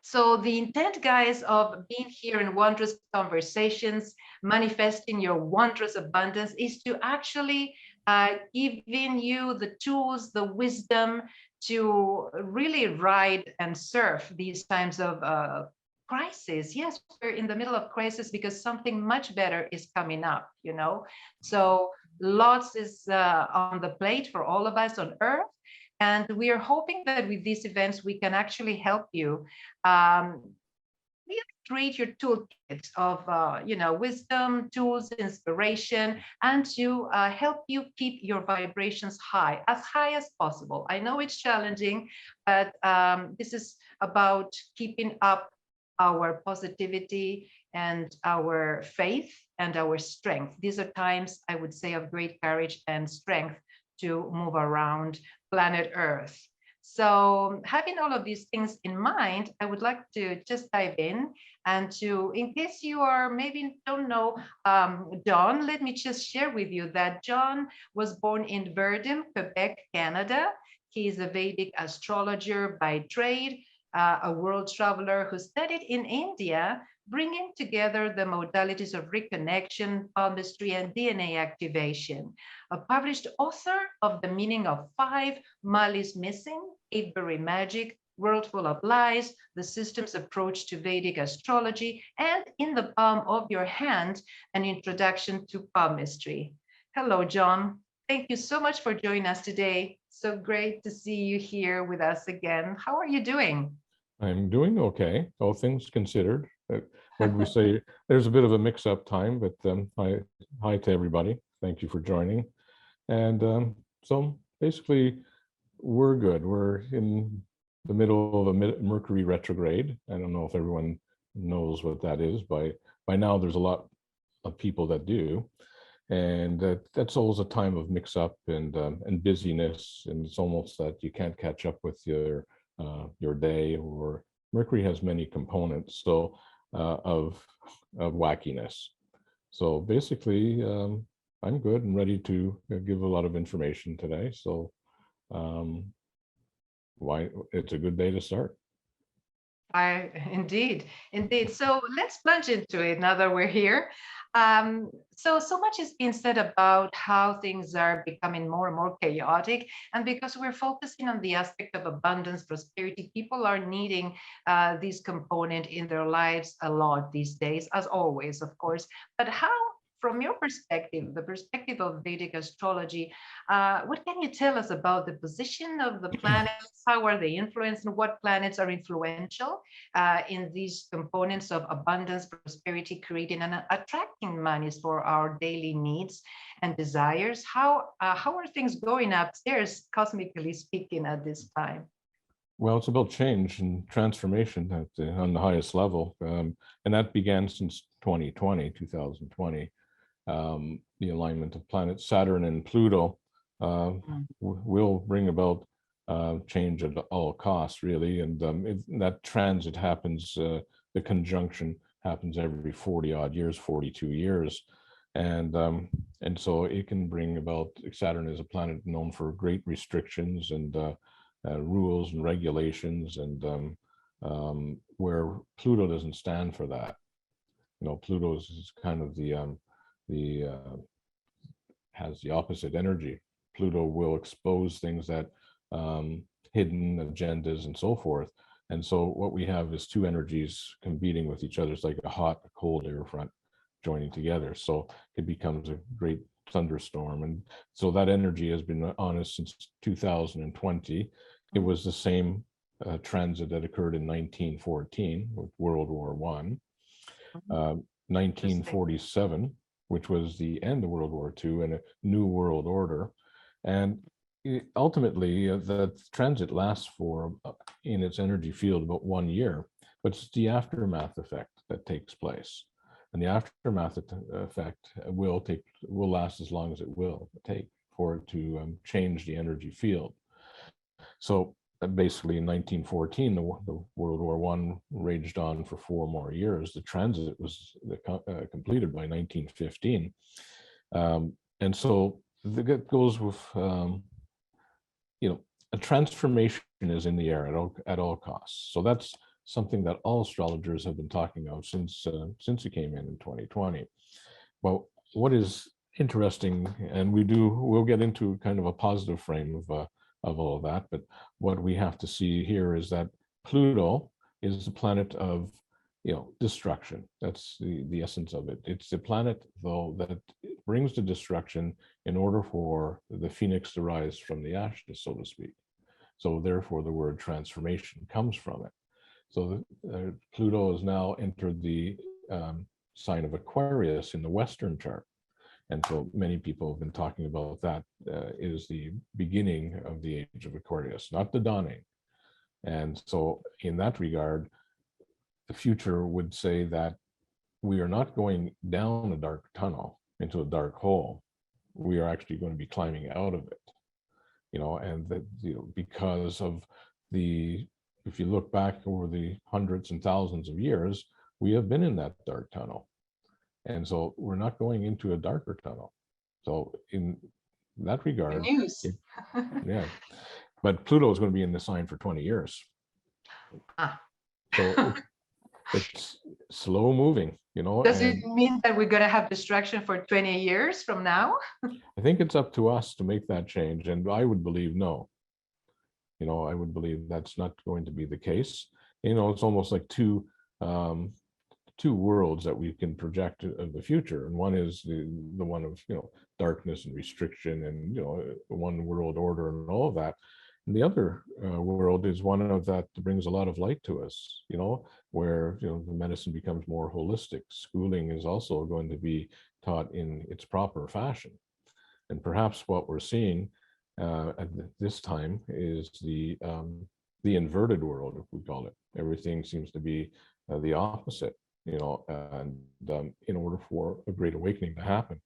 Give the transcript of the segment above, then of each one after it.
So the intent, guys, of being here in Wondrous Conversations, manifesting your wondrous abundance, is to actually giving you the tools, the wisdom to really ride and surf these times of crisis. Yes, we're in the middle of crisis because something much better is coming up, you know. So lots is on the plate for all of us on Earth. And we are hoping that with these events, we can actually help you um, really create your toolkit of, wisdom, tools, inspiration, and to help you keep your vibrations high, as high as possible. I know it's challenging, but this is about keeping up our positivity and our faith and our strength. These are times, I would say, of great courage and strength to move around planet Earth. So having all of these things in mind, I would like to just dive in and to, in case you are maybe don't know John, let me just share with you that John was born in Verdun, Quebec, Canada. He is a Vedic astrologer by trade, a world traveler who studied in India, bringing together the modalities of reconnection, palmistry, and DNA activation. A published author of The Meaning of Five, Mali's Missing, Avebury Magic, World Full of Lies, The System's Approach to Vedic Astrology, and In the Palm of Your Hand, An Introduction to Palmistry. Hello, John. Thank you so much for joining us today. So great to see you here with us again. How are you doing? I'm doing okay, all things considered. What we say, there's a bit of a mix-up time, but hi to everybody. Thank you for joining. And so basically, we're good. We're in the middle of a Mercury retrograde. I don't know if everyone knows what that is. By now, there's a lot of people that do. And that's always a time of mix-up and busyness. And it's almost that you can't catch up with your day, or Mercury has many components of wackiness. So basically, I'm good and ready to give a lot of information today. So why it's a good day to start. Indeed. So let's plunge into it now that we're here. So much is being said about how things are becoming more and more chaotic, and because we're focusing on the aspect of abundance, prosperity, people are needing this component in their lives a lot these days, as always, of course. But how, from your perspective, the perspective of Vedic astrology, what can you tell us about the position of the planets? How are they influenced, and what planets are influential in these components of abundance, prosperity, creating and attracting monies for our daily needs and desires? How are things going upstairs, cosmically speaking, at this time? Well, it's about change and transformation on the highest level. And that began since 2020. The alignment of planets, Saturn and Pluto, will bring about change at all costs, really. And that transit happens, the conjunction happens every 40 odd years, 42 years. And so it can bring about, Saturn is a planet known for great restrictions and rules and regulations, and where Pluto doesn't stand for that. Pluto is kind of has the opposite energy. Pluto will expose things that hidden agendas and so forth. And so what we have is two energies competing with each other. It's like a hot, cold air front joining together. So it becomes a great thunderstorm. And so that energy has been on us since 2020. It was the same transit that occurred in 1914 with World War I. 1947, which was the end of World War II and a new world order. And ultimately, the transit lasts for, in its energy field, about 1 year, but it's the aftermath effect that takes place. And the aftermath effect will last as long as it will take for it to change the energy field. So basically in 1914, the World War I raged on for 4 more years. The transit was completed by 1915. And so it goes with, a transformation is in the air at all costs. So that's something that all astrologers have been talking of since it came in 2020. Well, what is interesting, and we'll get into kind of a positive frame of all of that, but what we have to see here is that Pluto is the planet of destruction. That's the essence of it. It's the planet, though, that brings the destruction in order for the phoenix to rise from the ashes, so to speak. So therefore, the word transformation comes from it. So Pluto has now entered the sign of Aquarius in the Western chart. And so many people have been talking about that is the beginning of the age of Aquarius, not the dawning. And so in that regard, the future would say that we are not going down a dark tunnel into a dark hole. We are actually going to be climbing out of it, and that, because of if you look back over the hundreds and thousands of years, we have been in that dark tunnel. And so we're not going into a darker tunnel. So in that regard, News. yeah, but Pluto is going to be in the sign for 20 years. So it's slow moving, Does it mean that we're going to have distraction for 20 years from now? I think it's up to us to make that change. And I would believe no. I would believe that's not going to be the case. It's almost like two worlds that we can project of the future. And one is the one of, darkness and restriction and, one world order and all of that. And the other world is one of that brings a lot of light to us, where, the medicine becomes more holistic. Schooling is also going to be taught in its proper fashion. And perhaps what we're seeing at this time is the inverted world, if we call it. Everything seems to be the opposite, and in order for a great awakening to happen,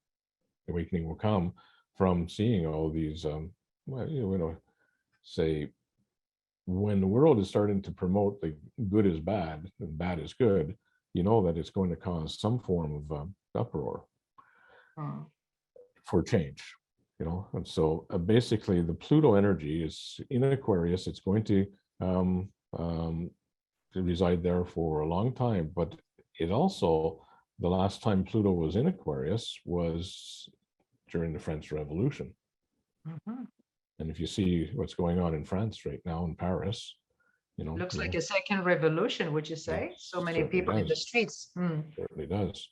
awakening will come from seeing all these, say, when the world is starting to promote the good is bad and bad is good, that it's going to cause some form of uproar for change. And so basically the Pluto energy is in Aquarius. It's going to reside there for a long time, but it also, the last time Pluto was in Aquarius was during the French Revolution. And if you see what's going on in France right now in Paris, looks like a second revolution, would you say? So many people in the streets. Certainly does.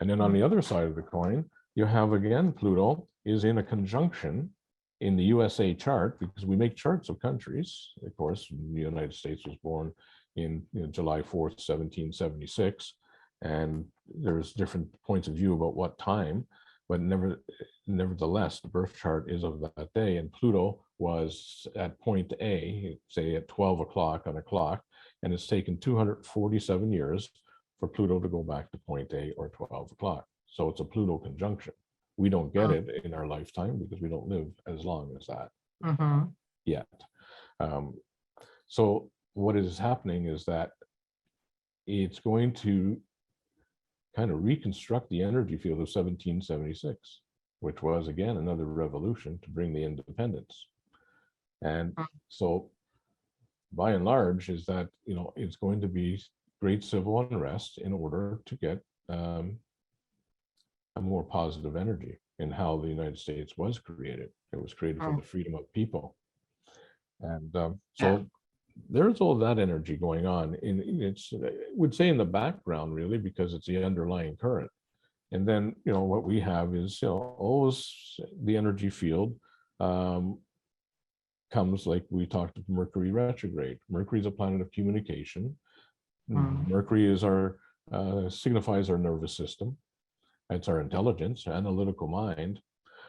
And then on the other side of the coin, you have again Pluto is in a conjunction in the USA chart, because we make charts of countries. Of course, the United States was born in July 4th, 1776, and there's different points of view about what time, but nevertheless, the birth chart is of that day, and Pluto was at point A, say at 12 o'clock on a clock, and it's taken 247 years for Pluto to go back to point A or 12 o'clock. So it's a Pluto conjunction. We don't get it in our lifetime because we don't live as long as that yet. So what is happening is that it's going to kind of reconstruct the energy field of 1776, which was again another revolution to bring the independence. And so by and large is that, it's going to be great civil unrest in order to get a more positive energy in how the United States was created. It was created for the freedom of people. And there's all that energy going on. It's, I would say, in the background, really, because it's the underlying current. And then, what we have is, always the energy field comes, like we talked of Mercury retrograde. Mercury is a planet of communication. Mercury is signifies our nervous system. It's our intelligence, analytical mind.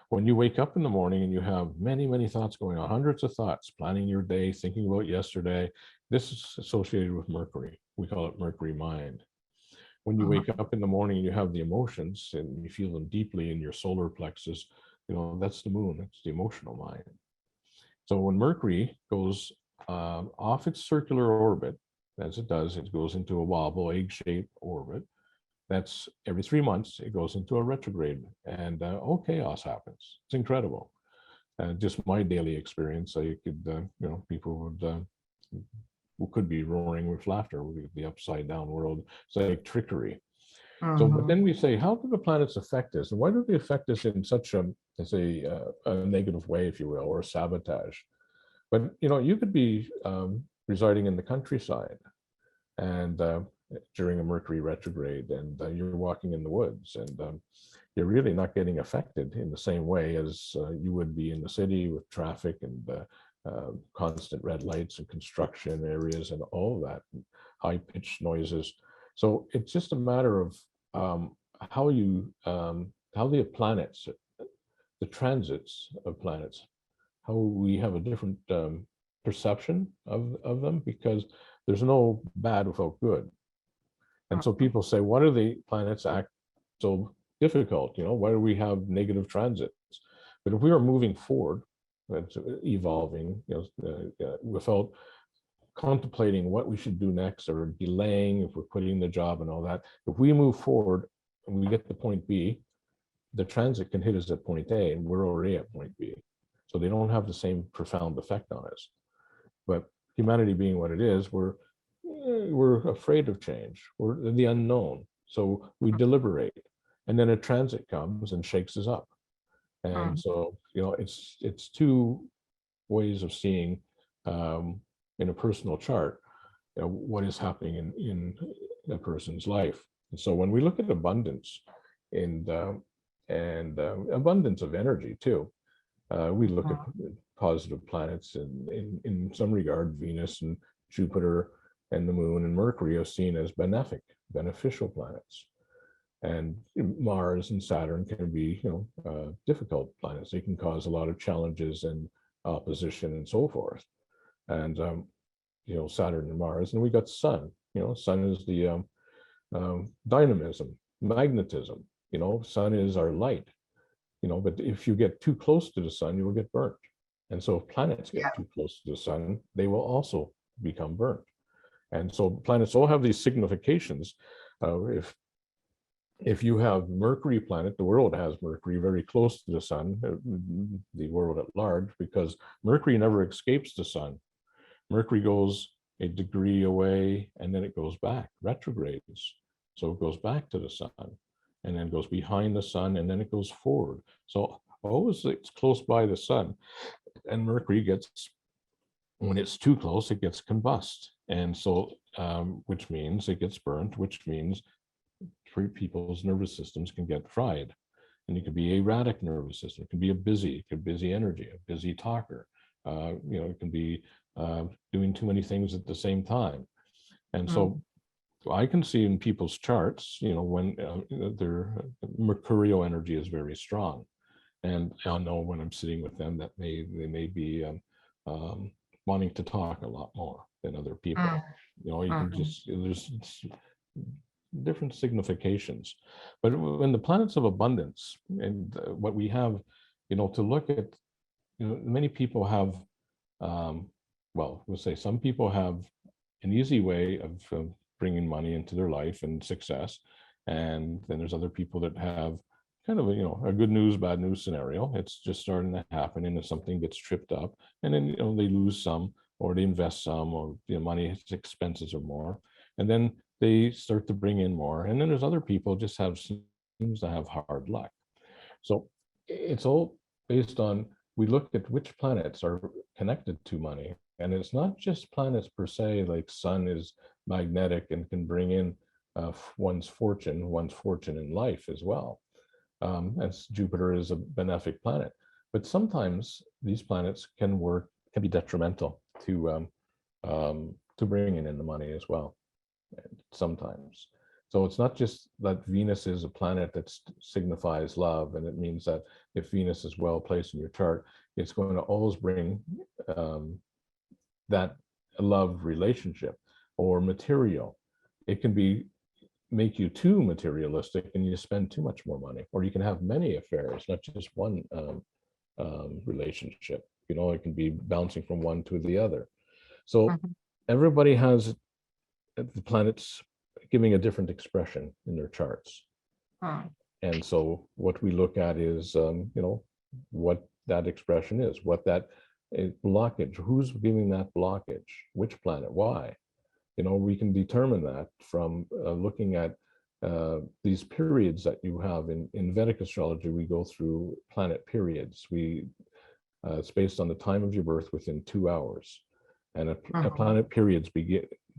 When you wake up in the morning and you have many, many thoughts going on, hundreds of thoughts, planning your day, thinking about yesterday, this is associated with Mercury. We call it Mercury mind. When you wake up in the morning and you have the emotions and you feel them deeply in your solar plexus, that's the moon, it's the emotional mind. So when Mercury goes off its circular orbit, as it does, it goes into a wobble, egg-shaped orbit. That's every 3 months, it goes into a retrograde, and chaos happens. It's incredible. Just my daily experience, I could, people would could be roaring with laughter, the upside down world. It's like trickery. So, but Mhm. then we say, how do the planets affect us? And why do they affect us in such a negative way, if you will, or sabotage? But, you could be residing in the countryside and during a Mercury retrograde, and you're walking in the woods, and you're really not getting affected in the same way as you would be in the city with traffic and constant red lights and construction areas and all that, high-pitched noises. So it's just a matter of how the planets, the transits of planets, how we have a different perception of them, because there's no bad without good. And so people say, why do the planets act so difficult? Why do we have negative transits? But if we are moving forward, that's evolving, without contemplating what we should do next, or delaying if we're quitting the job and all that, if we move forward and we get to point B, the transit can hit us at point A and we're already at point B. So they don't have the same profound effect on us. But humanity being what it is, we're afraid of change. We're the unknown. So we deliberate, and then a transit comes and shakes us up. And so, it's two ways of seeing in a personal chart what is happening in a person's life. And so when we look at abundance and abundance of energy too, we look at positive planets, and in some regard, Venus and Jupiter and the Moon and Mercury are seen as beneficial planets. And Mars and Saturn can be, difficult planets. They can cause a lot of challenges and opposition and so forth. And Saturn and Mars, and we got Sun. Sun is the dynamism, magnetism. Sun is our light. But if you get too close to the sun, you will get burnt. And so if planets get too close to the sun, they will also become burnt. And so planets all have these significations. If you have Mercury planet, the world has Mercury very close to the sun, the world at large, because Mercury never escapes the sun. Mercury goes a degree away and then it goes back, retrogrades. So it goes back to the sun, and then goes behind the sun, and then it goes forward. So always it's close by the sun, and Mercury gets, when it's too close, it gets combust. And so, which means it gets burnt, which means people's nervous systems can get fried. And it could be erratic nervous system. It can be busy energy, a busy talker. It can be doing too many things at the same time. And so I can see in people's charts, when their mercurial energy is very strong, and I'll know when I'm sitting with them that they may be wanting to talk a lot more than other people. You can just, there's different significations. But when the planets of abundance and what we have, to look at, many people have, well, we'll say some people have an easy way of bringing money into their life and success. And then there's other people that have kind of a good news, bad news scenario. It's just starting to happen, and if something gets tripped up, and then they lose some, or they invest some, or money expenses are more, and then they start to bring in more. And then there's other people just seems to have hard luck. So it's all based on, we look at which planets are connected to money. And it's not just planets per se, like Sun is magnetic and can bring in one's fortune in life as well. As Jupiter is a benefic planet. But sometimes these planets can be detrimental to bringing in the money as well, sometimes. So it's not just that Venus is a planet that signifies love, and it means that if Venus is well placed in your chart, it's going to always bring that love relationship or material. It can make you too materialistic and you spend too much more money, or you can have many affairs, not just one relationship. It can be bouncing from one to the other. So everybody has the planets giving a different expression in their charts. And so what we look at is, what that expression is, what that a blockage. Who's giving that blockage? Which planet? Why? We can determine that from looking at these periods that you have in Vedic astrology. We go through planet periods. It's based on the time of your birth within 2 hours, and a planet periods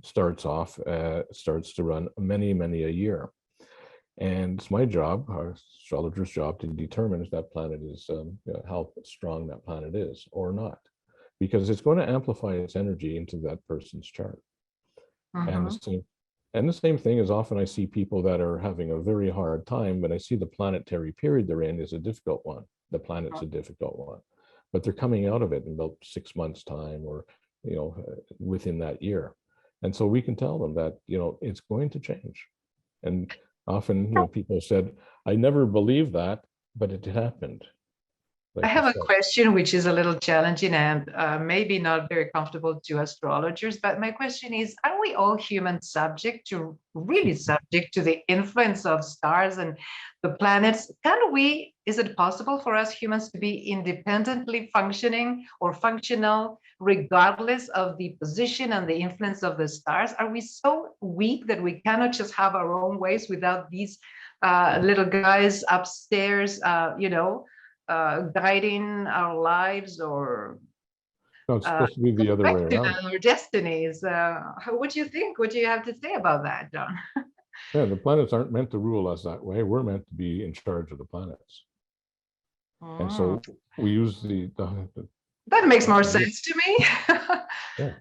starts to run many a year. And it's my job, our astrologer's job, to determine if that planet is how strong that planet is or not, because it's going to amplify its energy into that person's chart. And the same thing is, often I see people that are having a very hard time, but I see the planetary period they're in is a difficult one. The planet's a difficult one, but they're coming out of it in about 6 months' time, or within that year. And so we can tell them that it's going to change. And often people said, I never believed that, but it happened. I have a question which is a little challenging and maybe not very comfortable to astrologers, but my question is, are we all humans really subject to the influence of stars and the planets? Is it possible for us humans to be independently functioning or functional regardless of the position and the influence of the stars? Are we so weak that we cannot just have our own ways without these little guys upstairs, guiding our lives, or no, it's supposed to be the other way around. Our destinies? What do you think? What do you have to say about that, John? Yeah, the planets aren't meant to rule us that way. We're meant to be in charge of the planets. And so we use that makes more sense to me. Yeah.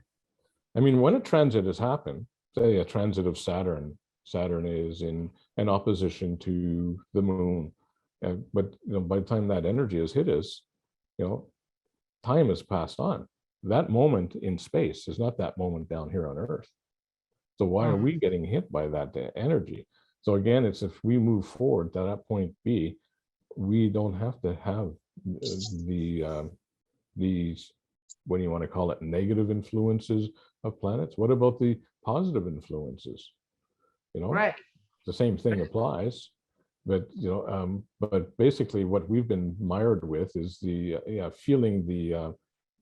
I mean, when a transit has happened, say a transit of Saturn is in an opposition to the moon. But by the time that energy has hit us, time has passed on. That moment in space is not that moment down here on Earth. So why are we getting hit by that energy? So again, it's if we move forward to that point B, we don't have to have these, what do you want to call it, negative influences of planets. What about the positive influences? Right. The same thing applies. But but basically what we've been mired with is feeling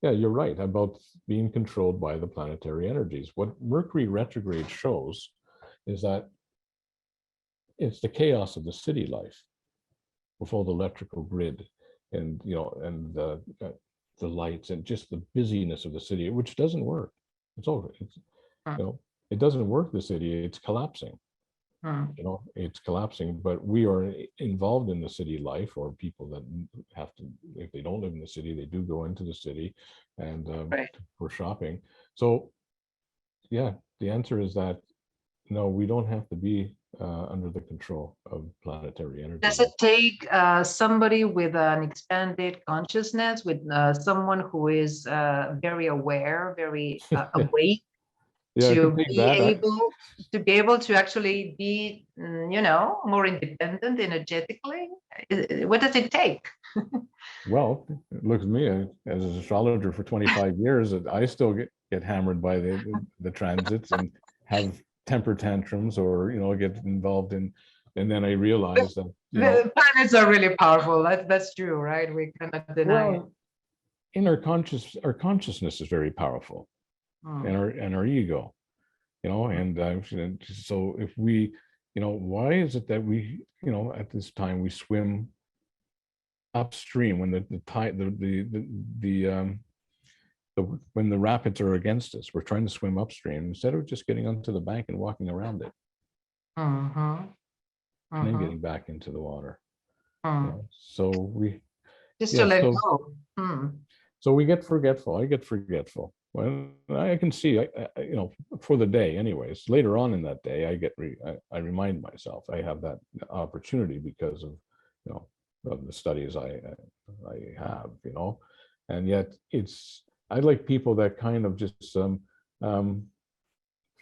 you're right about being controlled by the planetary energies. What Mercury retrograde shows is that it's the chaos of the city life with all the electrical grid and the lights and just the busyness of the city, which doesn't work. It's over. It doesn't work. The city, it's collapsing. It's collapsing, but we are involved in the city life, or people that have to, if they don't live in the city, they do go into the city and for shopping. So yeah, the answer is that no, we don't have to be under the control of planetary energy. Does it take somebody with an expanded consciousness, with someone who is very aware, very awake, to be able to actually be, more independent energetically? What does it take? Well, look at me as an astrologer for 25 years. I still get hammered by the transits and have temper tantrums, or get involved in, and then I realize that the planets are really powerful. That's true, right? We cannot deny it. In our consciousness is very powerful, and our ego. And so if we, why is it that we, at this time we swim upstream when when the rapids are against us? We're trying to swim upstream instead of just getting onto the bank and walking around it, and then getting back into the water. So we just to let go. So we get forgetful. I get forgetful. Well, I can see, for the day anyways. Later on in that day, I remind myself I have that opportunity because of, of the studies I have, and yet I like people that kind of just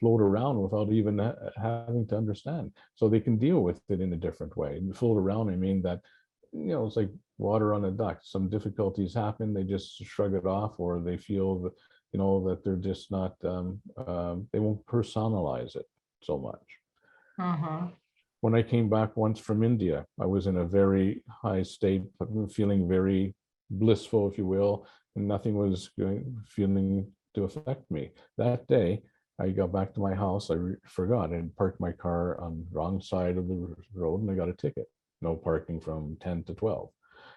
float around without even having to understand, so they can deal with it in a different way. And float around, I mean that, it's like water on a duck. Some difficulties happen, they just shrug it off, or they feel that, that they're just not, they won't personalize it so much. When I came back once from India, I was in a very high state, feeling very blissful, if you will, and nothing was feeling to affect me. That day, I got back to my house. I forgot I parked my car on the wrong side of the road, and I got a ticket. No parking from 10 to 12.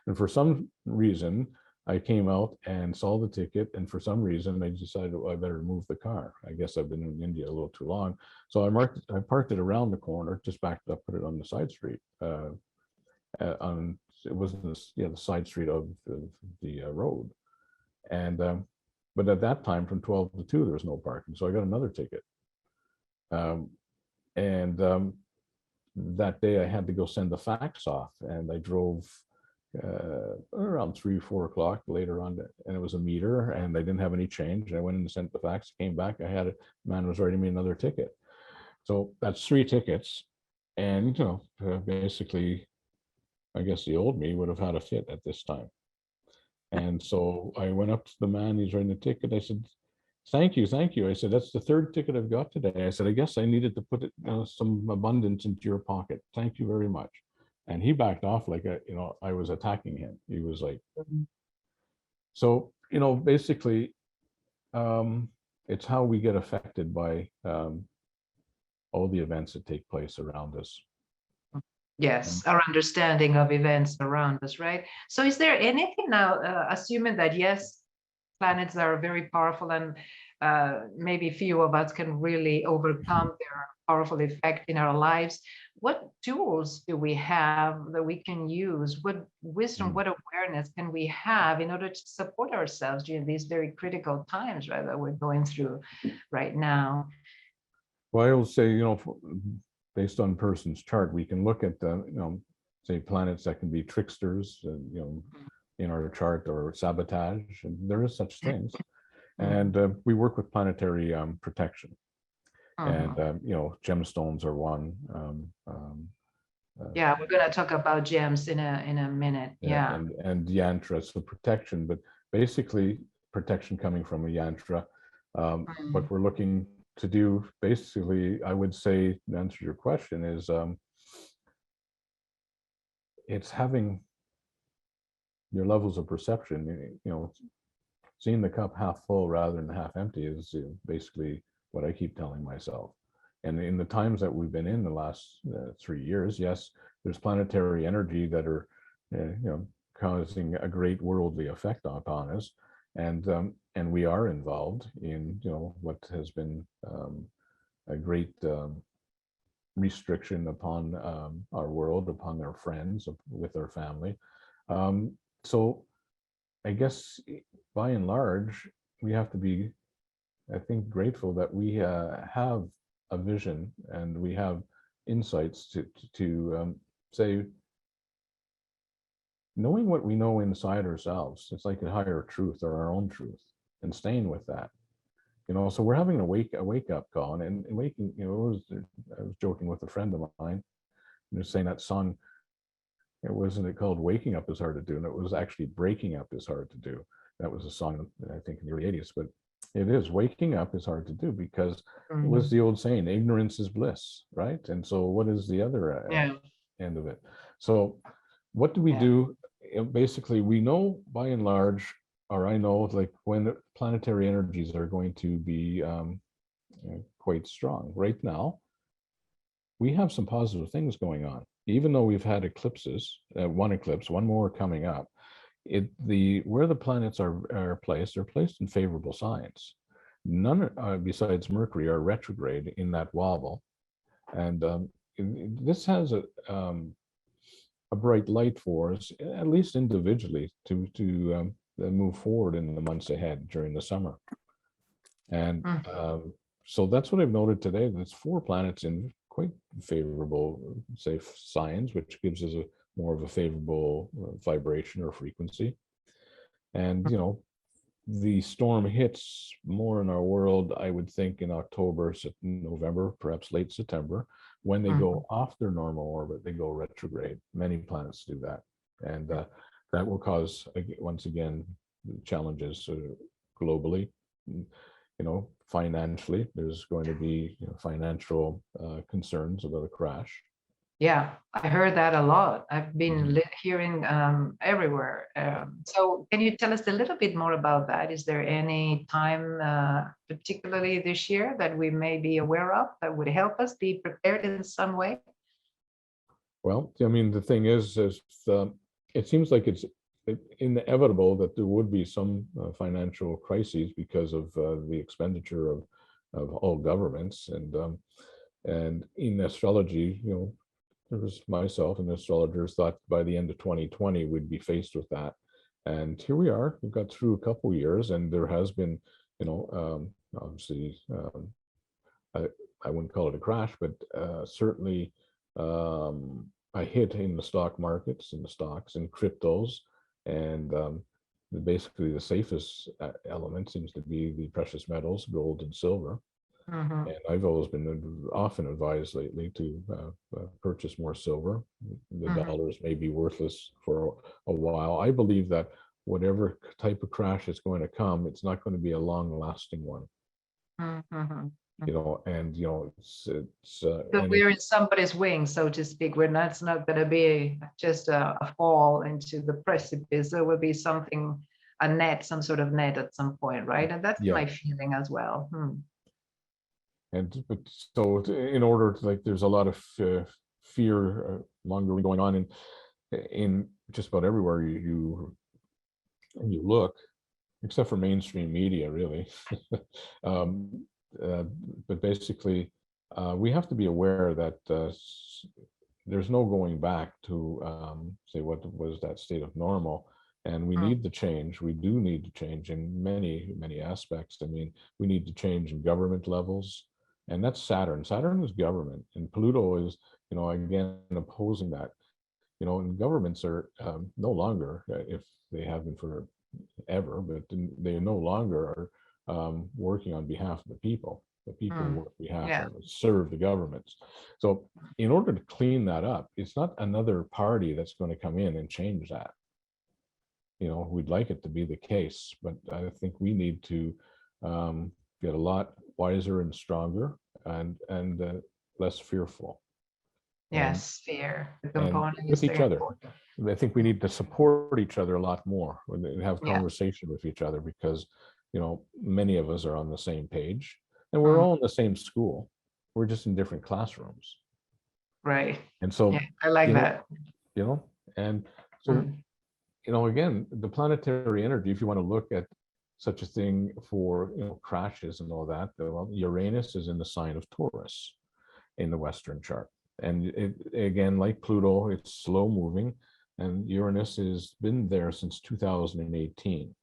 And for some reason, I came out and saw the ticket, and for some reason, I decided, I better move the car. I guess I've been in India a little too long, so I parked it around the corner, just backed up, put it on the side street. On it wasn't the side street of the road, and but at that time, from 12 to 2, there was no parking, so I got another ticket. And that day, I had to go send the fax off, and I drove around 3, 4 o'clock later on, and it was a meter, and I didn't have any change. I went in and sent the fax, came back, I had man was writing me another ticket. So that's 3 tickets, and basically, I guess the old me would have had a fit at this time. And so I went up to the man, he's writing the ticket. I said, thank you. I said, that's the 3rd ticket I've got today. I said, I guess I needed to put it, some abundance into your pocket. Thank you very much. And he backed off like I was attacking him. He was like, so basically, it's how we get affected by all the events that take place around us. Yes, our understanding of events around us, right? So is there anything now, assuming that yes, planets are very powerful, and maybe few of us can really overcome their powerful effect in our lives, what tools do we have that we can use? What wisdom, what awareness can we have in order to support ourselves during these very critical times, right, that we're going through right now? Well, I will say, based on person's chart, we can look at say planets that can be tricksters, in our chart, or sabotage, and there is such things. And we work with planetary protection, and gemstones are one. Yeah, we're going to talk about gems in a minute. Yeah. And yantras for protection, but basically protection coming from a yantra. What we're looking to do, basically, I would say, to answer your question, is it's having your levels of perception. Seeing the cup half full rather than half empty is basically what I keep telling myself. And in the times that we've been in the last 3 years, yes, there's planetary energy that are causing a great worldly effect upon us, and we are involved in what has been a great restriction upon our world, upon our friends, with our family. So I guess by and large, we have to be, I think, grateful that we have a vision, and we have insights to say, knowing what we know inside ourselves. It's like a higher truth, or our own truth, and staying with that. So we're having a wake up call, and waking. I was joking with a friend of mine, saying that song. It wasn't called "Waking Up Is Hard to Do," and it was actually "Breaking Up Is Hard to Do." That was a song, I think, in the early '80s. But it is, waking up is hard to do, because it was the old saying, "Ignorance is bliss," right? And so, what is the other end of it? So, what do we do? Basically, we know by and large, or I know, like, when planetary energies are going to be quite strong. Right now, we have some positive things going on, even though we've had eclipses. One eclipse, one more coming up. Where the planets are placed, they're placed in favorable signs. None besides Mercury are retrograde in that wobble, and this has a bright light for us, at least individually, to move forward in the months ahead during the summer. And so that's what I've noted today. There's 4 planets in quite favorable, say, signs, which gives us more of a favorable vibration or frequency. And the storm hits more in our world, I would think, in October, November, perhaps late September, when they go off their normal orbit. They go retrograde. Many planets do that, and that will cause, once again, challenges globally. Financially, there's going to be financial concerns about a crash. Yeah, I heard that a lot. I've been Mhm. hearing everywhere. So can you tell us a little bit more about that? Is there any time, particularly this year, that we may be aware of that would help us be prepared in some way? Well, I mean, the thing is it seems like it's inevitable that there would be some financial crises because of the expenditure of all governments. And in astrology, there was myself and astrologers thought by the end of 2020 we'd be faced with that. And here we are. We've got through a couple of years, and there has been, obviously, I, I wouldn't call it a crash, but certainly a hit in the stock markets, in the stocks and cryptos. And basically, the safest element seems to be the precious metals, gold and silver. Mhm. And I've always been often advised lately to purchase more silver. The Mhm. dollars may be worthless for a while. I believe that whatever type of crash is going to come, it's not going to be a long-lasting one. Mhm. Mhm. And it's So and we're it's in somebody's wing, so to speak. We're not, it's not going to be just a fall into the precipice. There will be something, a net, some sort of net at some point, right? And that's yeah. my feeling as well. Hmm. And but so in order to, like, there's a lot of fear mongering going on in just about everywhere you look, except for mainstream media, really. um, uh, but basically, we have to be aware that there's no going back to say what was that state of normal, and we Hmm. need the change. We do need to change in many aspects. I mean, we need to change in government levels, and that's Saturn. Saturn is government, and Pluto is, again, opposing that. And governments are no longer, if they have been for ever, but they no longer are working on behalf of the people. The people Hmm. work on behalf Yeah. of, serve the governments. So in order to clean that up, it's not another party that's going to come in and change that. We'd like it to be the case, but I think we need to get a lot wiser and stronger and less fearful. And Yes, fear. The and component with is each very other. important. I think we need to support each other a lot more and have Yeah. conversation with each other because, many of us are on the same page and we're Hmm. all in the same school. We're just in different classrooms. Right. And Yeah, so, I like you know, that. you know, and so, Hmm. again, the planetary energy, if you want to look at such a thing for, crashes and all that, well, Uranus is in the sign of Taurus in the Western chart. And it, again, like Pluto, it's slow moving, and Uranus has been there since 2018.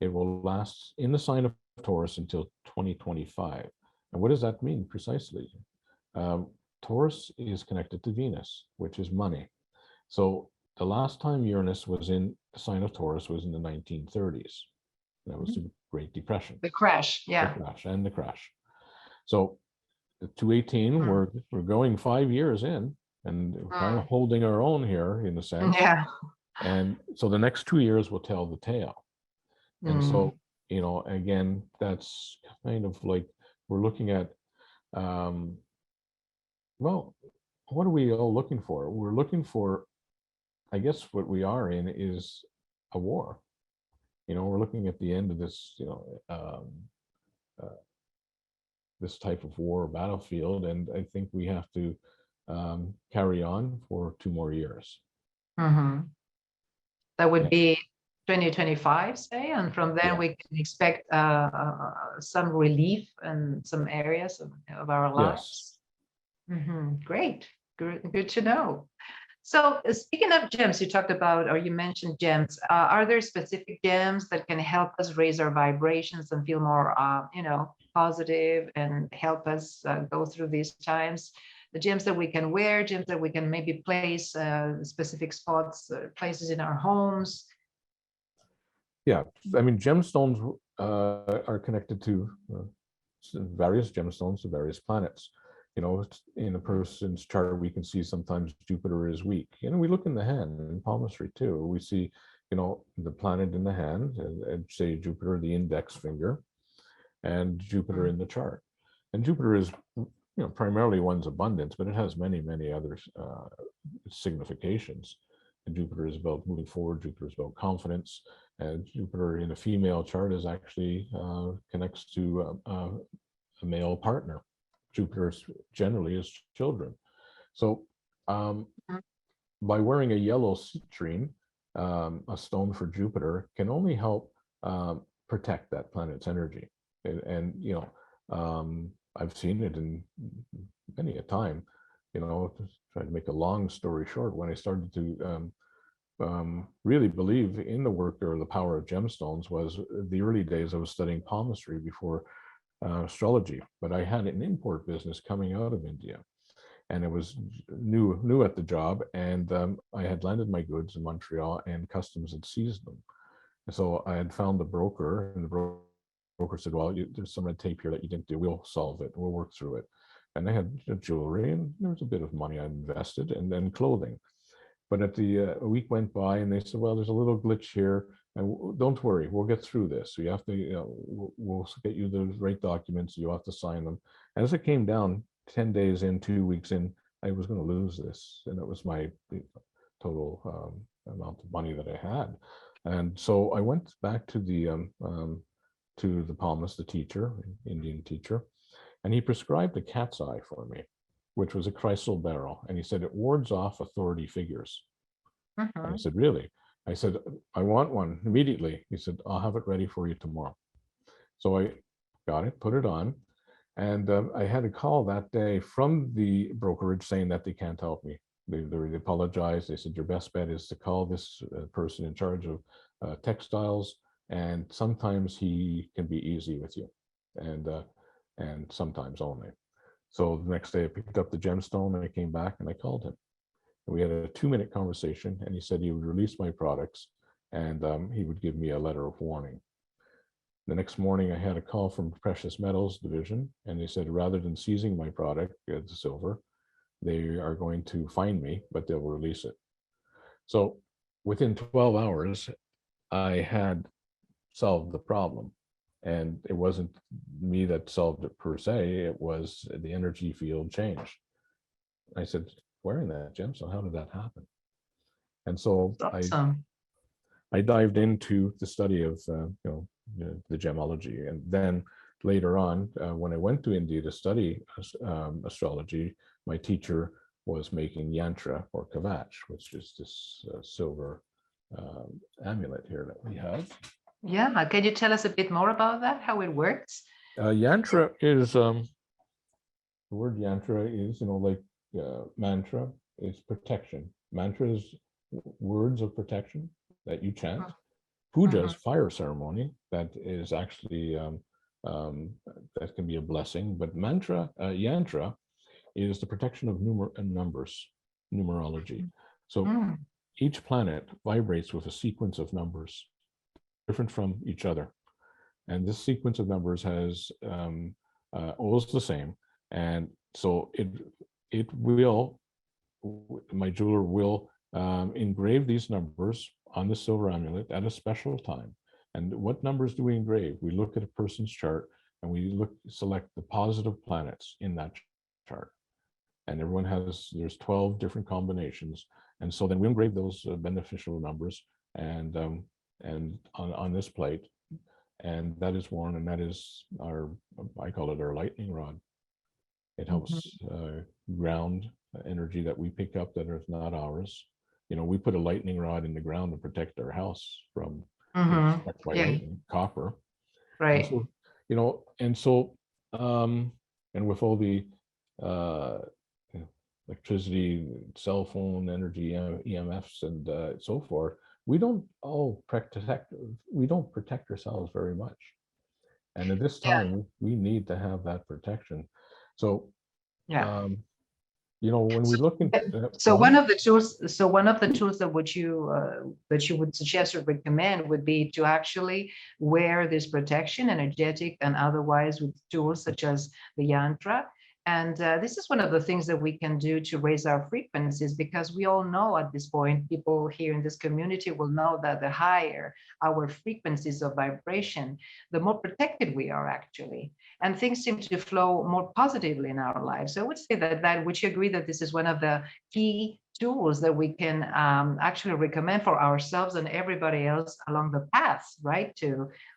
It will last in the sign of Taurus until 2025. And what does that mean precisely? Um, Taurus is connected to Venus, which is money. So the last time Uranus was in the sign of Taurus was in the 1930s. That was the Great Depression, The crash. the Yeah. crash and the crash. So 218, Hmm. we're going 5 years in, and we're kind of Hmm. holding our own here in a sense. Yeah. And so the next 2 years will tell the tale. And Hmm. so, again, that's kind of like we're looking at, um, well, what are we all looking for? We're looking for, I guess, what we are in is a war. We're looking at the end of this, uh, this type of war or battlefield, and I think we have to carry on for 2 more years. Hmm. That would Yeah. be 2025, say, and from then Yeah. we can expect some relief in some areas of our Yes. lives. Great. Good to know. So speaking of gems, you talked about, or you mentioned gems. Are there specific gems that can help us raise our vibrations and feel more, positive and help us go through these times? The gems that we can wear, gems that we can maybe place specific spots, places in our homes. Yeah. I mean, gemstones are connected to various gemstones to various planets. In a person's chart, we can see sometimes Jupiter is weak. We look in the hand in palmistry too. We see, the planet in the hand, and say Jupiter, the index finger, and Jupiter Mm. in the chart. And Jupiter is, primarily one's abundance, but it has many, many other significations. And Jupiter is about moving forward. Jupiter is about confidence. And Jupiter in a female chart is actually connects to a male partner. Jupiter generally is children. So by wearing a yellow citrine, a stone for Jupiter, can only help protect that planet's energy. And I've seen it in many a time, trying to make a long story short, when I started to really believe in the work or the power of gemstones was the early days I was studying palmistry before astrology, but I had an import business coming out of India, and it was new at the job, and I had landed my goods in Montreal, and customs had seized them. And so I had found the broker, and the broker said, well, there's some red tape here that you didn't do. We'll solve it. We'll work through it. And I had jewelry, and there was a bit of money I invested, and then clothing. But at a week went by, and they said, well, there's a little glitch here, and don't worry, we'll get through this. So you have to, we'll get you the right documents. You have to sign them. As it came down, 10 days in, 2 weeks in, I was going to lose this, and it was my total amount of money that I had. And so I went back to the palmist, the teacher, Indian teacher, and he prescribed a cat's eye for me, which was a crystal beryl. And he said, it wards off authority figures. And I said, really? I said, I want one immediately. He said, I'll have it ready for you tomorrow. So I got it, put it on. And I had a call that day from the brokerage saying that they can't help me. They apologized. They said, your best bet is to call this person in charge of textiles. And sometimes he can be easy with you, and sometimes only. So the next day I picked up the gemstone, and I came back and I called him. And we had a 2-minute conversation, and he said he would release my products, and he would give me a letter of warning. The next morning I had a call from Precious Metals Division, and they said, rather than seizing my product, the silver, they are going to fine me, but they'll release it. So within 12 hours, I had solved the problem. And it wasn't me that solved it per se, it was the energy field change. I said, wearing that gemstone, how did that happen? And so Awesome. I dived into the study of the gemology. And then later on, when I went to India to study astrology, my teacher was making yantra or kavach, which is this silver amulet here that we have. Yeah, can you tell us a bit more about that, how it works? Yantra is, the word yantra is, like mantra is protection. Mantra is words of protection that you chant. Puja is fire ceremony that is actually, that can be a blessing, but yantra is the protection of numbers, numerology. So each planet vibrates with a sequence of numbers, different from each other. And this sequence of numbers has always the same. And so it will, my jeweler will engrave these numbers on the silver amulet at a special time. And what numbers do we engrave? We look at a person's chart, and we select the positive planets in that chart. And everyone there's 12 different combinations. And so then we engrave those beneficial numbers and on this plate, and that is worn, and that is I call it our lightning rod. It helps ground energy that we pick up that is not ours. We put a lightning rod in the ground to protect our house from struck by lightning, copper. Right. And so, and with all the electricity, cell phone energy, EMFs, and so forth, we don't protect ourselves very much. And at this time, we need to have that protection. So, when we look into one of the tools that you would suggest or recommend would be to actually wear this protection, energetic and otherwise, with tools such as the yantra. And this is one of the things that we can do to raise our frequencies, because we all know at this point, people here in this community will know that the higher our frequencies of vibration, the more protected we are actually. And things seem to flow more positively in our lives. So I would say that would you agree that this is one of the key tools that we can actually recommend for ourselves and everybody else along the paths, right,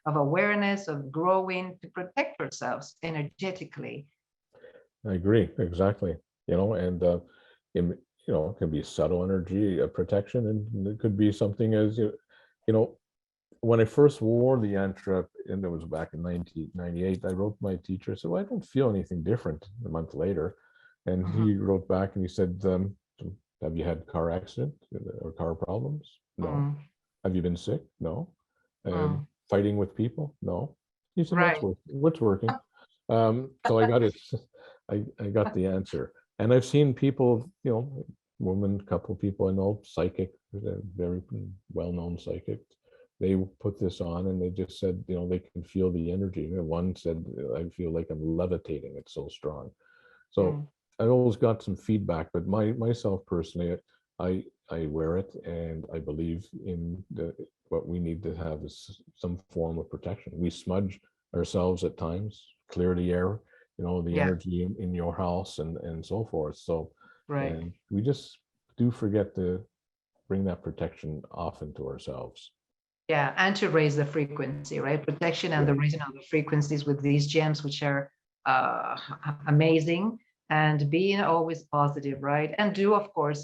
of awareness, of growing, to protect ourselves energetically? I agree, exactly. And it can be subtle energy protection, and it could be something as you know, when I first wore the yantra, and it was back in 1998, I wrote my teacher. I said, "Well, I don't feel anything different." A month later, and he wrote back and he said, "Have you had car accident or car problems? No. Mm, Have you been sick? No. mm, Fighting with people? No." He said, right. What's working?" So I got it. I got the answer. And I've seen people, woman, couple people I know, psychic, very well-known psychic. They put this on and they just said, they can feel the energy. One said, "I feel like I'm levitating. It's so strong." So Mm, I always got some feedback, but myself personally, I wear it, and I believe in what we need to have is some form of protection. We smudge ourselves at times, clear the air, the yeah, energy in your house and so forth. So, right. and we just do forget to bring that protection off into ourselves. Yeah, and to raise the frequency, right? Protection and Yeah. the raising of the frequencies with these gems, which are amazing, and being always positive, right? And do, of course,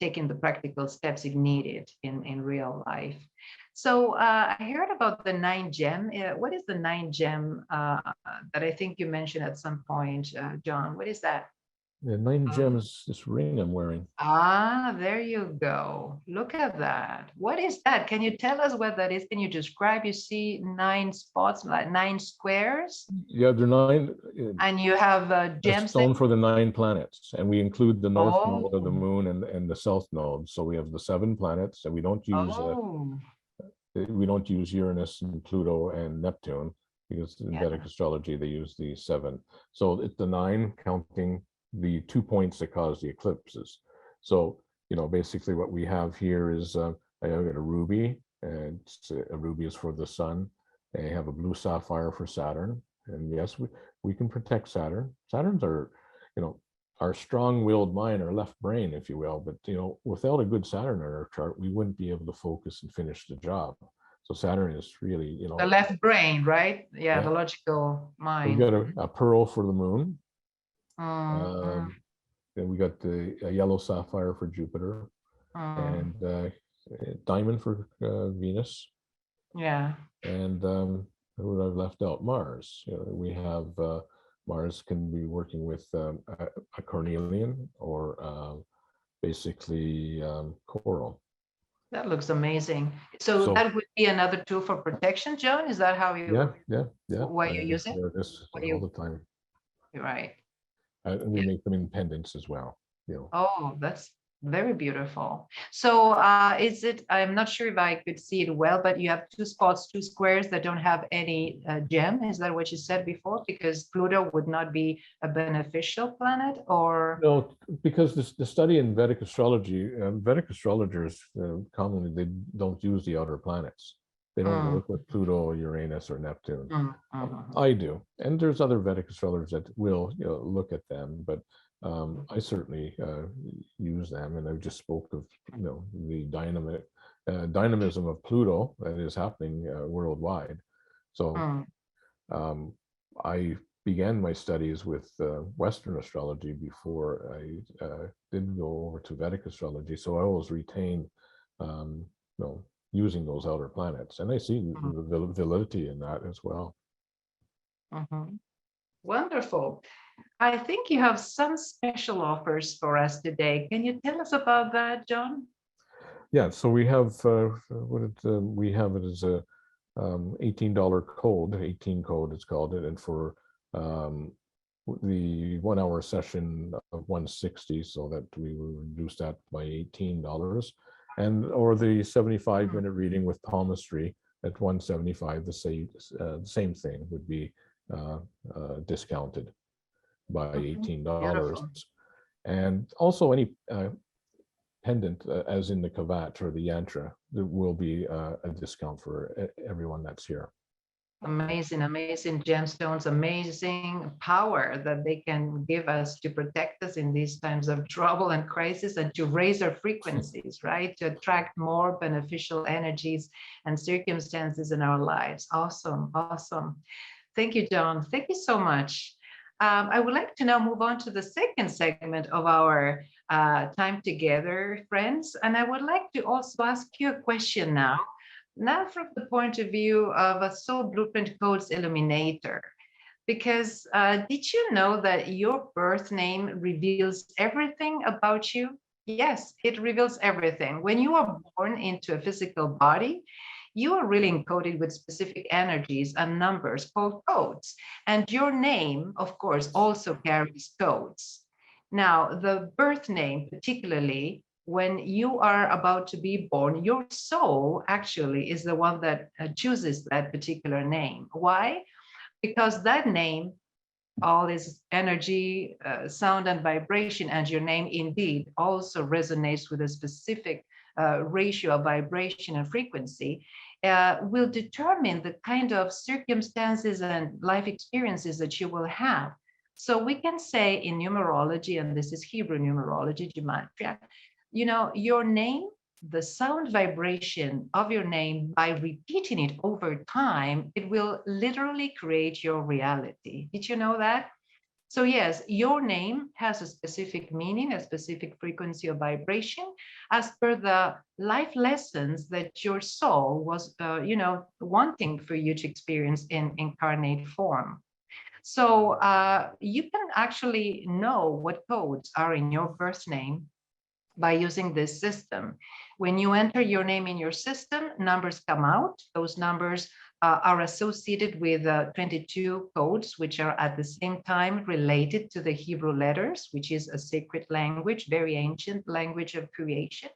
taking the practical steps if needed in real life. So I heard about the 9 gem. What is the 9 gem that I think you mentioned at some point, John? What is that? The 9 gems, Um, this ring I'm wearing. there you go. Look at that. What is that? Can you tell us what that is? Can you describe? You see 9 spots, like 9 squares, Yeah, they're nine. and you have A gems there. stone for the 9 planets, and we include the north node of the Oh, moon and the south node. So we have the 7 planets, and oh, we don't use Uranus and Pluto and Neptune, because in Vedic yeah. astrology they use the 7. So it's the 9 counting the 2 points that cause the eclipses. So basically what we have here is I got a ruby, and a ruby is for the sun. I have a blue sapphire for Saturn, and yes, we can protect Saturn. Saturn's you know our strong-willed mind, our left brain, if you will. But without a good Saturn in our chart, we wouldn't be able to focus and finish the job. So Saturn is really, The left brain, right? Yeah, yeah. the logical We mind. got a pearl for the moon. Mm, mm, Then we got a yellow sapphire for Jupiter, mm. and a diamond for Venus. Yeah. And who I've left out? Mars. We have Mars can be working with a carnelian, or basically coral. That looks amazing. So So that would be another tool for protection, Joan? Is that how yeah, you, yeah, yeah. why I you use it? wear this What do all you, the time. right? And we make them in pendants as well. Oh, that's very beautiful. So I'm not sure if I could see it well, but you have 2 spots, 2 squares that don't have any gem. Is that what you said before? Because Pluto would not be a beneficial planet, or? No, because the study in Vedic astrology, Vedic astrologers commonly they don't use the outer planets. They don't Mm, work with Pluto, Uranus, or Neptune. mhm. I do, and there's other Vedic astrologers that will look at them, but I certainly use them. And I just spoke of the dynamism of Pluto that is happening worldwide. So Mm, um, I began my studies with Western astrology before I did go over to Vedic astrology. So I always retained, um, using those outer planets, and I see mm, the validity in that as well. mhm. Wonderful. I think you have some special offers for us today. Can you tell us about that, John? Yeah, so we have we have it as a $18 code, 18 code it's called it, and for um, the 1 hour session of 160, so that we will reduce that by $18, and or the 75-minute reading with palmistry at 175, the same thing would be discounted. by $18. Beautiful. And also any pendant, as in the kavat or the yantra, there will be a discount for everyone that's here. Amazing, amazing gemstones, amazing power that they can give us to protect us in these times of trouble and crisis, and to raise our frequencies, right? To attract more beneficial energies and circumstances in our lives. Awesome, awesome. Thank you, John. Thank you so much. I would like to now move on to the second segment of our time together, friends. And I would like to also ask you a question now from the point of view of a Soul Blueprint Codes Illuminator. Because did you know that your birth name reveals everything about you? Yes, it reveals everything. When you are born into a physical body, you are really encoded with specific energies and numbers called codes. And your name, of course, also carries codes. Now, the birth name, particularly when you are about to be born, your soul actually is the one that chooses that particular name. Why? Because that name, all is energy, sound, and vibration, and your name indeed also resonates with a specific ratio of vibration and frequency, will determine the kind of circumstances and life experiences that you will have. So we can say in numerology, and this is Hebrew numerology, gematria, your name, the sound vibration of your name, by repeating it over time, it will literally create your reality. Did you know that? So yes, your name has a specific meaning, a specific frequency of vibration, as per the life lessons that your soul was, wanting for you to experience in incarnate form. So you can actually know what codes are in your birth name by using this system. When you enter your name in your system, numbers come out. Those numbers are associated with 22 codes, which are at the same time related to the Hebrew letters, which is a sacred language, very ancient language of creation.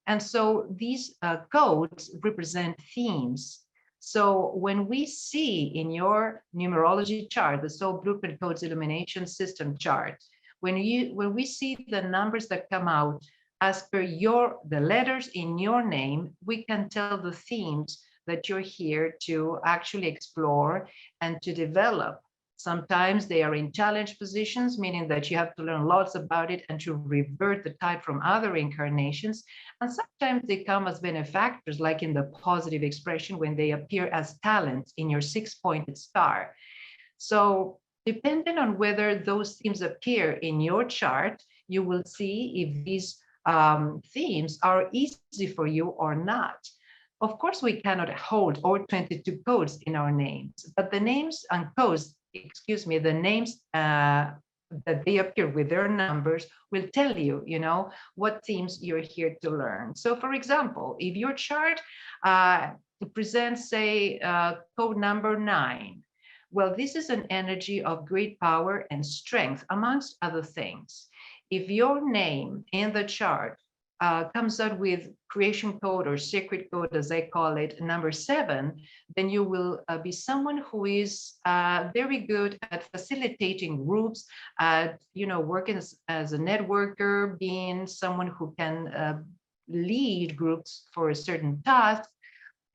And so these codes represent themes. So when we see in your numerology chart, the Soul Blueprint Codes Illumination System chart, when we see the numbers that come out as per the letters in your name, we can tell the themes that you're here to actually explore and to develop. Sometimes they are in challenge positions, meaning that you have to learn lots about it and to revert the type from other incarnations. And sometimes they come as benefactors, like in the positive expression when they appear as talents in your six-pointed star. So depending on whether those themes appear in your chart, you will see if these themes are easy for you or not. Of course, we cannot hold all 22 codes in our names, but the names and codes, the names that they appear with their numbers will tell you, what themes you're here to learn. So for example, if your chart presents, say, code number 9, well, this is an energy of great power and strength, amongst other things. If your name in the chart comes out with creation code or sacred code, as I call it, number 7, then you will be someone who is very good at facilitating groups, at working as a networker, being someone who can lead groups for a certain task,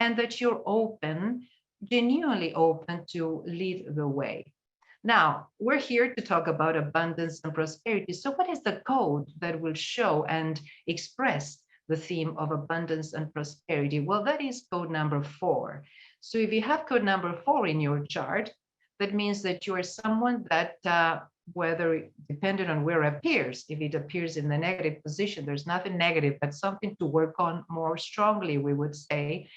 and that you're open, genuinely open to lead the way. Now, we're here to talk about abundance and prosperity. So what is the code that will show and express the theme of abundance and prosperity? Well, that is code number 4. So if you have code number 4 in your chart, that means that you are someone that, whether depending on where it appears, if it appears in the negative position, there's nothing negative, but something to work on more strongly, we would say,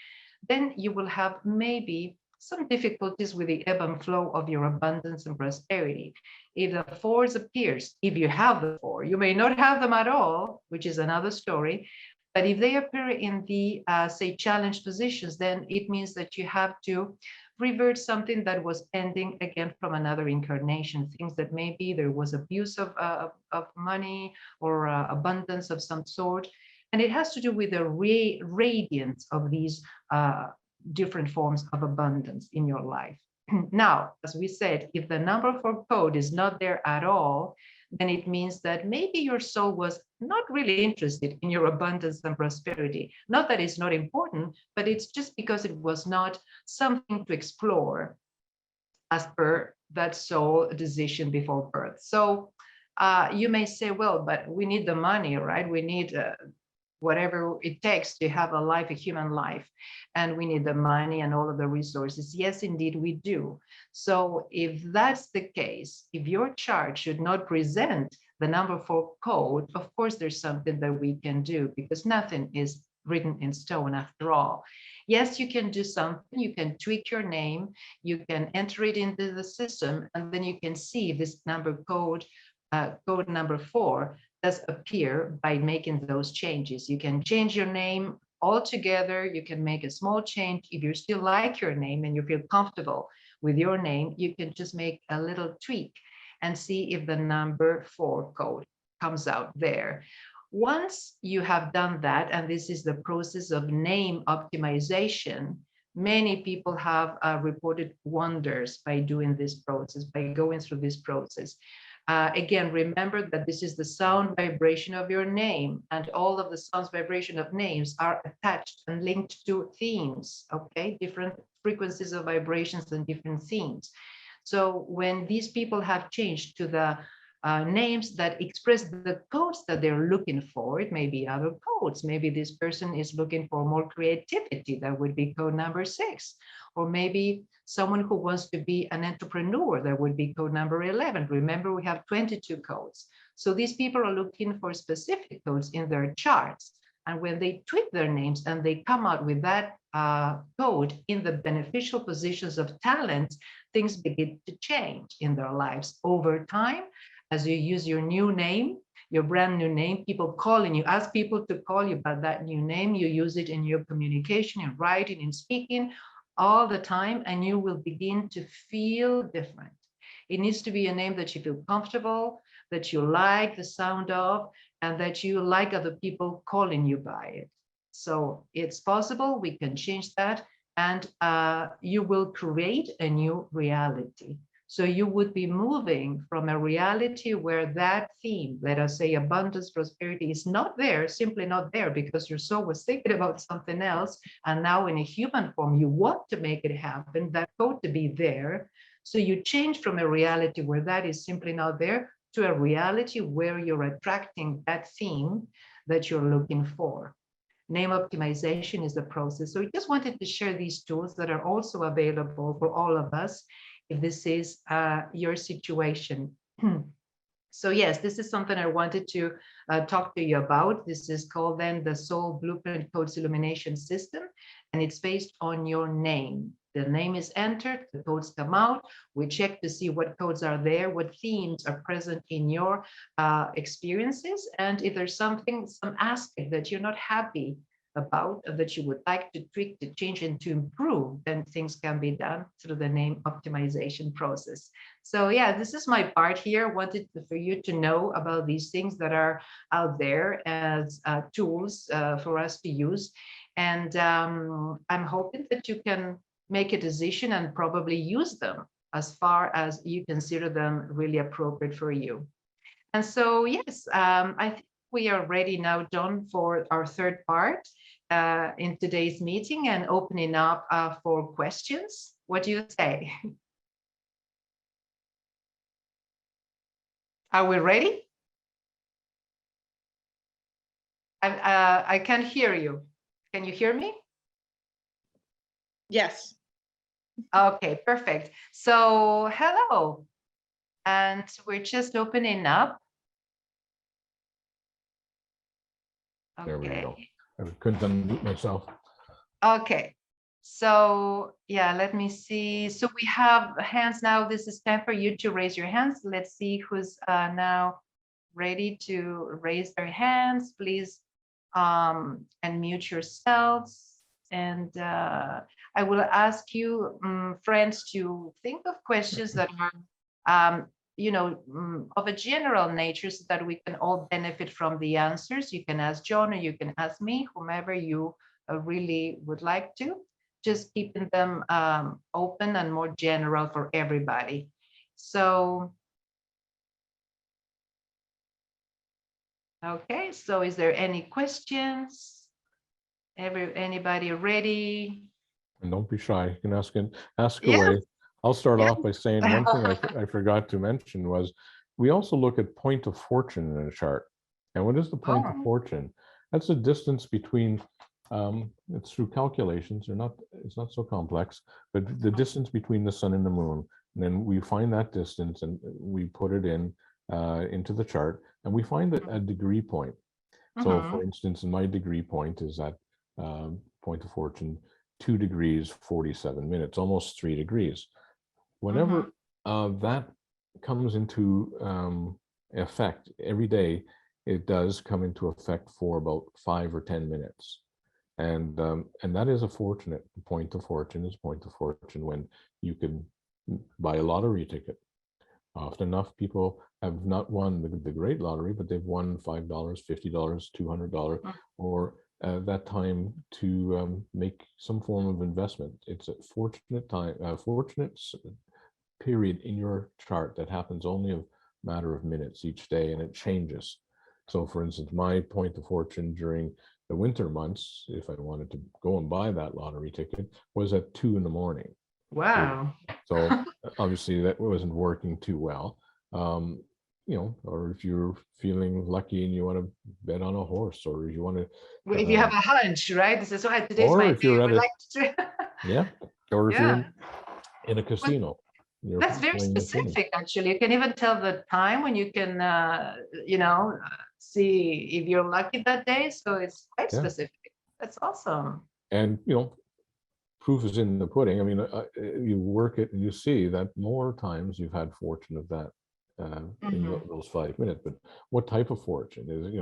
then you will have maybe some difficulties with the ebb and flow of your abundance and prosperity. If the 4s appears, if you have the 4, you may not have them at all, which is another story. But if they appear in the, say, challenge positions, then it means that you have to revert something that was pending again from another incarnation, things that maybe there was abuse of money or abundance of some sort. And it has to do with the radiance of these different forms of abundance in your life. Now, as we said, if the number 4 code is not there at all, then it means that maybe your soul was not really interested in your abundance and prosperity. Not that it's not important, but it's just because it was not something to explore as per that soul decision before birth. So you may say, well, but we need the money, right? We need whatever it takes to have a life, a human life, and we need the money and all of the resources. Yes, indeed, we do. So if that's the case, if your chart should not present the number 4 code, of course, there's something that we can do, because nothing is written in stone after all. Yes, you can do something. You can tweak your name. You can enter it into the system, and then you can see this number code, code number 4, does appear by making those changes. You can change your name altogether. You can make a small change. If you still like your name and you feel comfortable with your name, you can just make a little tweak and see if the number 4 code comes out there. Once you have done that, and this is the process of name optimization, many people have reported wonders by doing this process, by going through this process. Again, remember that this is the sound vibration of your name, and all of the sounds vibration of names are attached and linked to themes, okay? Different frequencies of vibrations and different themes. So when these people have changed to the names that express the codes that they're looking for, it may be other codes. Maybe this person is looking for more creativity. That would be code number 6. Or maybe someone who wants to be an entrepreneur, that would be code number 11. Remember, we have 22 codes. So these people are looking for specific codes in their charts. And when they tweak their names and they come out with that code in the beneficial positions of talent, things begin to change in their lives over time. As you use your new name, your brand new name, people calling you, ask people to call you by that new name. You use it in your communication, in writing, in speaking, all the time, and you will begin to feel different. It needs to be a name that you feel comfortable, that you like the sound of, and that you like other people calling you by it. So it's possible, we can change that, and you will create a new reality. So you would be moving from a reality where that theme, let us say abundance, prosperity, is not there, simply not there, because your soul was thinking about something else. And now in a human form, you want to make it happen, that code to be there. So you change from a reality where that is simply not there to a reality where you're attracting that theme that you're looking for. Name optimization is the process. So we just wanted to share these tools that are also available for all of us, if this is your situation. So yes, this is something I wanted to talk to you about. This is called then the Soul Blueprint Codes Illumination System, and it's based on your name. The name is entered, the codes come out. We check to see what codes are there, what themes are present in your experiences, and if there's something, some aspect that you're not happy about, that you would like to tweak, to change, and to improve, then things can be done through the name optimization process. So yeah, this is my part here. Wanted for you to know about these things that are out there as tools for us to use. And I'm hoping that you can make a decision and probably use them as far as you consider them really appropriate for you. And so, yes, I think we are ready now, John, for our third part in today's meeting and opening up for questions. What do you say? Are we ready? I can't hear you. Can you hear me? Yes. Okay, perfect. So, hello. And we're just opening up. There we go. Okay. I couldn't unmute myself. Okay. So yeah, let me see. So we have hands now. This is time for you to raise your hands. Let's see who's now ready to raise their hands. Please unmute yourselves. And I will ask you, friends, to think of questions that are of a general nature, so that we can all benefit from the answers. You can ask John, or you can ask me, whomever you really would like to. just keeping them open and more general for everybody. So, okay, so is there any questions? Anybody ready? And don't be shy. You can ask Yeah, away. I'll start yeah. off by saying one thing I forgot to mention was we also look at point of fortune in a chart. And what is the point of Oh, fortune? That's the distance between, it's through calculations, it's not so complex, but the distance between the sun and the moon. And then we find that distance and we put it into the chart, and we find a degree point. So for instance, in my degree point is that point of fortune, 2 degrees, 47 minutes, almost 3 degrees. Whenever that comes into effect every day, it does come into effect for about 5 or 10 minutes. And that is a fortunate point of fortune, is point of fortune when you can buy a lottery ticket. Often enough, people have not won the great lottery, but they've won $5, $50, $200, or that time to make some form of investment. It's a fortunate time, fortunate period in your chart that happens only a matter of minutes each day, and it changes. So for instance, my point of fortune during the winter months, if I wanted to go and buy that lottery ticket, was at 2 in the morning. wow. So obviously that wasn't working too well. Or if you're feeling lucky and you want to bet on a horse, or if you want to, Well, if you have a hunch, right? This is why today's or my if day. you're at We a, like to. yeah, or if Yeah. you're in a Well, casino, you're that's very playing the casino. specific, actually. You can even tell the time when you can, see if you're lucky that day. So it's quite Yeah, specific. That's awesome. and proof is in the pudding. I mean, you work it and you see that more times you've had fortune of that in those 5 minutes. But what type of fortune is,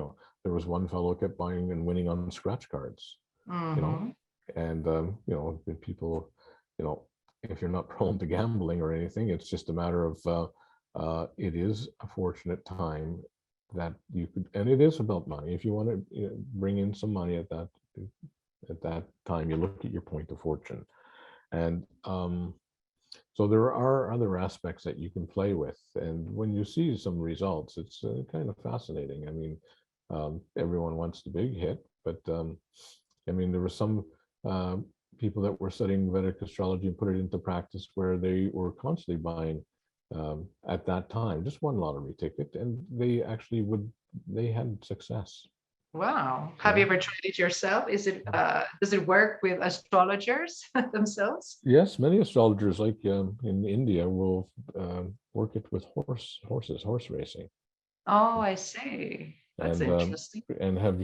there was one fellow kept buying and winning on scratch cards, and, the people, if you're not prone to gambling or anything, it's just a matter of, it is a fortunate time that you could, and it is about money. If you want to bring in some money at that time, you look at your point of fortune. And so there are other aspects that you can play with. And when you see some results, it's kind of fascinating. I mean, everyone wants the big hit, but I mean, there were some people that were studying Vedic astrology and put it into practice where they were constantly buying at that time just one lottery ticket, and they had success. Wow. Have you ever tried it yourself? Does it work with astrologers themselves? Yes, many astrologers, like in India, will work it with horse racing, Oh, I see. That's interesting. and have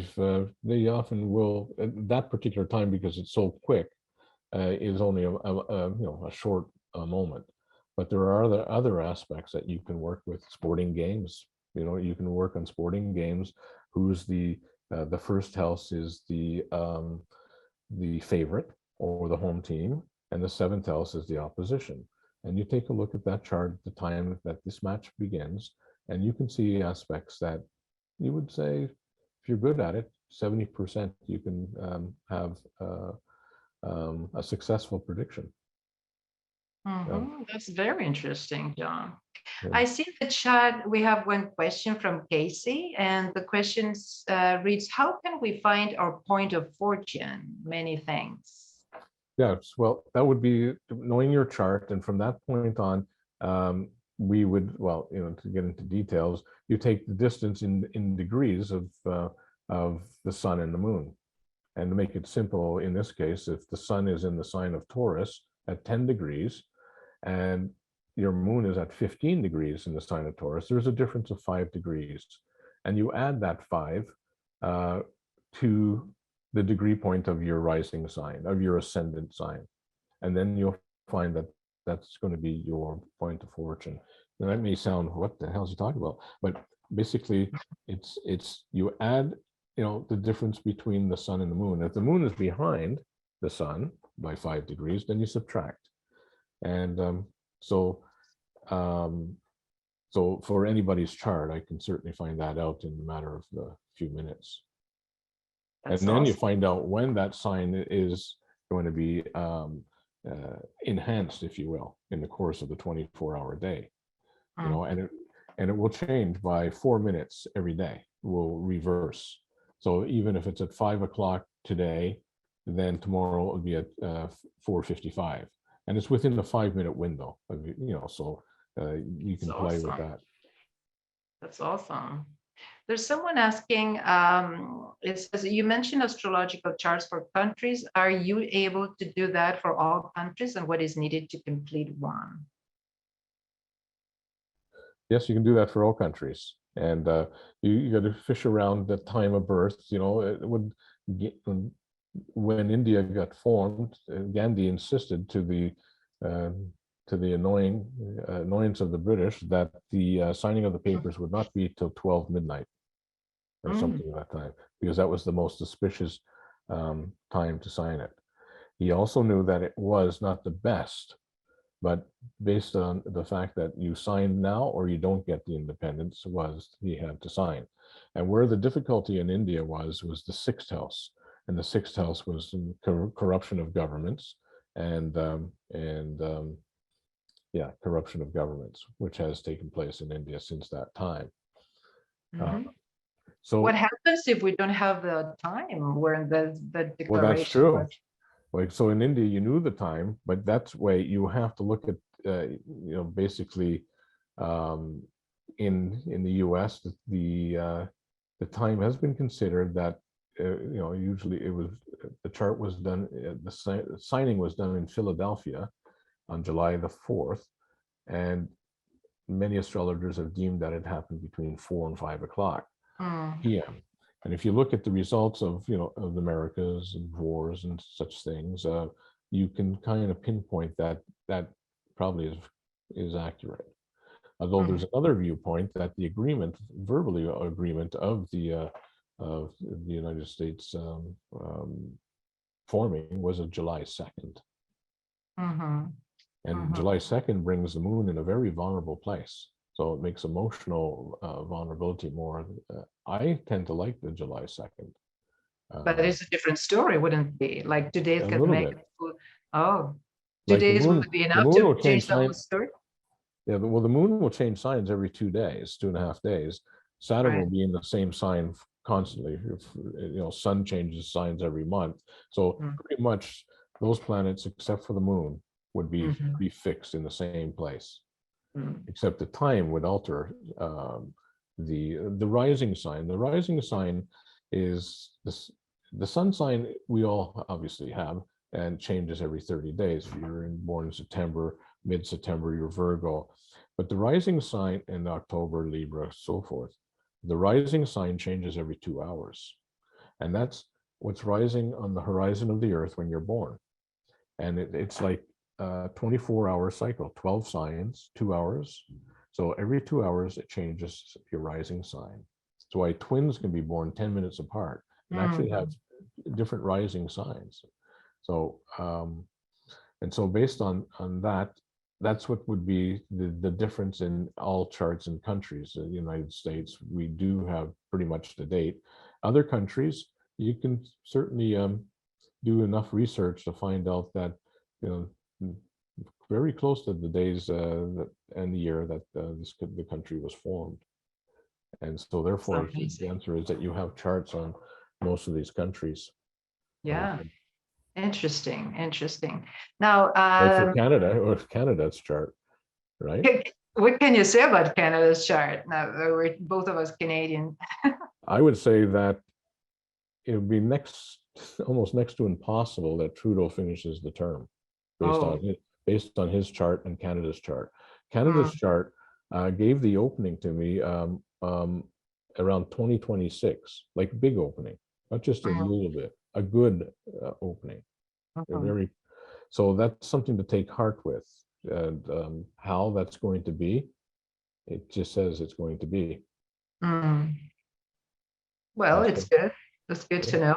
they often will at that particular time, because it's so quick, is only a short moment. But there are other aspects that you can work with. Sporting games, you can work on sporting games. Who's the first house is the favorite or the home team, and the 7th house is the opposition. And you take a look at that chart at the time that this match begins, and you can see aspects that you would say, if you're good at it, 70% you can have a successful prediction. That's very interesting, John. Yeah. I see the chat. We have one question from Casey, and the question reads, how can we find our point of fortune? Many thanks. Yes, well, that would be knowing your chart, and from that point on, we would, well, to get into details, you take the distance in degrees of the sun and the moon. And to make it simple, in this case, if the sun is in the sign of Taurus at 10 degrees, and your moon is at 15 degrees in the sign of Taurus, there's a difference of 5 degrees. And you add that 5 to the degree point of your rising sign, of your ascendant sign. And then you'll find that that's going to be your point of fortune. Now, that may sound, what the hell is he talking about? But basically, it's you add, the difference between the sun and the moon. If the moon is behind the sun by 5 degrees, then you subtract. And so for anybody's chart, I can certainly find that out in a matter of a few minutes. That's and then awesome. you find out when that sign is going to be enhanced, if you will, in the course of the 24-hour day. You know, and it will change by 4 minutes every day. Will reverse. So even if it's at 5 o'clock today, then tomorrow it will be at 4:55, and it's within the 5-minute window. You know, so you can play with that. That's awesome. There's someone asking, it says, you mentioned astrological charts for countries. Are you able to do that for all countries, and what is needed to complete one? Yes, you can do that for all countries. And you got to fish around the time of birth. You know, it would when India got formed, Gandhi insisted to the annoyance of the British that the signing of the papers would not be till 12 midnight or something at that time, because that was the most auspicious time to sign it. He also knew that it was not the best, but based on the fact that you sign now or you don't get the independence, was he had to sign. And where the difficulty in India was the sixth house, and the sixth house was corruption of governments, and corruption of governments, which has taken place in India since that time. So what happens if we don't have the time where the declaration? Well, that's true. Like, so in India, you knew the time, but that's way you have to look at, you know, basically, in the U.S., the time has been considered that, you know, usually it was, the chart was done, the signing was done in Philadelphia on July the 4th, and many astrologers have deemed that it happened between 4 and 5 o'clock p.m. And if you look at the results of, you know, of the Americas and wars and such things, you can kind of pinpoint that that probably is accurate. Although there's another viewpoint that the agreement, verbally agreement of the United States forming was of July 2nd. And July 2nd brings the moon in a very vulnerable place. So it makes emotional vulnerability more. I tend to like the July 2nd. But it's a different story, wouldn't it be? Like today's A could little make bit. it. Oh, Like the today's moon- would be the enough moon to will change change the whole sign- story. Yeah, well, the moon will change signs every 2 days, 2.5 days. Saturn will Right. be in the same sign constantly. You know, sun changes signs every month. So pretty much those planets, except for the moon, would be fixed in the same place. Except the time would alter. The rising sign. The rising sign is this, the sun sign we all obviously have, and changes every 30 days. If you're born in September, mid-September, you're Virgo. But the rising sign in October, Libra, so forth, the rising sign changes every 2 hours. And that's what's rising on the horizon of the earth when you're born. And it's like a 24-hour cycle, 12 signs, 2 hours. So every 2 hours, it changes your rising sign. That's why twins can be born 10 minutes apart and actually have different rising signs. So, and so based on that, that's what would be the difference in all charts and countries. In the United States, we do have pretty much to date. Other countries, you can certainly do enough research to find out that, you know, very close to the days and the year that the country was formed. And so therefore, the answer is that you have charts on most of these countries. Yeah. Interesting. Interesting. Now, like for Canada, or Canada's chart, right? What can you say about Canada's chart? Now, we're both of us Canadian. I would say that it would be almost next to impossible that Trudeau finishes the term based on his chart and Canada's chart. Canada's chart gave the opening to me around 2026, like big opening, not just a little bit, a good opening. So that's something to take heart with. And how that's going to be, it just says it's going to be. Well, it's good. That's good to know.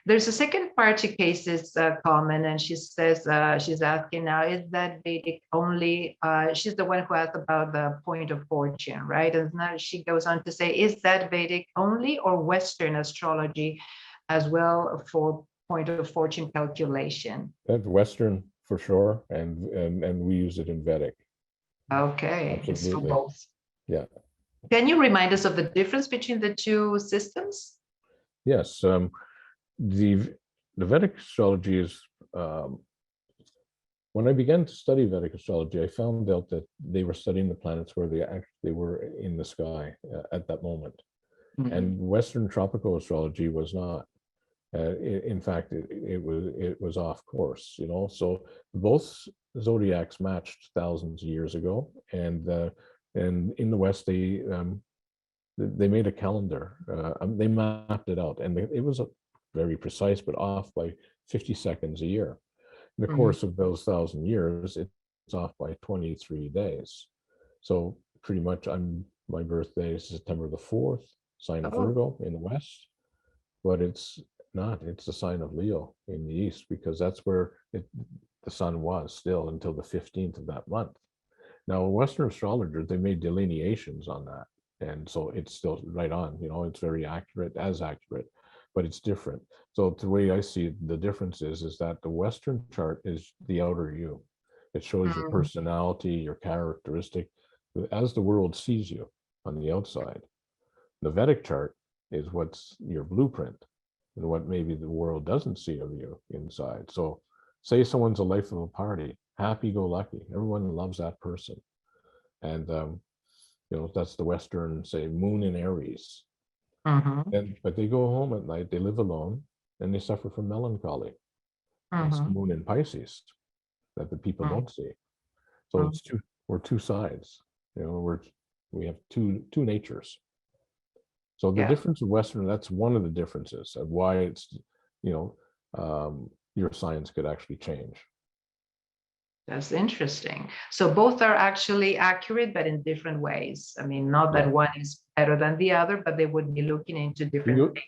There's a second part to Casey's comment, and she says, she's asking now, is that Vedic only, she's the one who asked about the point of fortune, right? And now she goes on to say, is that Vedic only or Western astrology as well for point of fortune calculation. That's Western for sure, and we use it in Vedic. Okay, it's for Absolutely. both. Yeah. Can you remind us of the difference between the two systems? Yes. The Vedic astrology is, when I began to study Vedic astrology, I found out that they were studying the planets where they actually were in the sky at that moment. And Western tropical astrology was not. In fact, it was off course, you know. So both zodiacs matched thousands of years ago, and in the West they made a calendar. They mapped it out, and it was very precise, but off by 50 seconds a year. In the course of those 1,000 years, it's off by 23 days. So pretty much, my birthday is September the 4th, sign of Virgo in the West, but it's not. It's the sign of Leo in the East, because that's where the sun was still until the 15th of that month. Now, Western astrologers, they made delineations on that, and so it's still right on. You know, it's very accurate, but it's different. So the way I see it, the difference is that the Western chart is the outer you. It shows your personality, your characteristic, as the world sees you on the outside. The Vedic chart is what's your blueprint and what maybe the world doesn't see of you inside. So say someone's a life of a party, happy-go-lucky, everyone loves that person. And, you know, that's the Western, say, moon in Aries. But they go home at night, they live alone, and they suffer from melancholy. That's the moon in Pisces that the people don't see. So it's we're two sides. You know, we have two natures. So the difference of Western, that's one of the differences of why it's, you know, your science could actually change. That's interesting. So both are actually accurate, but in different ways. I mean, not that one is better than the other, but they would be looking into different things.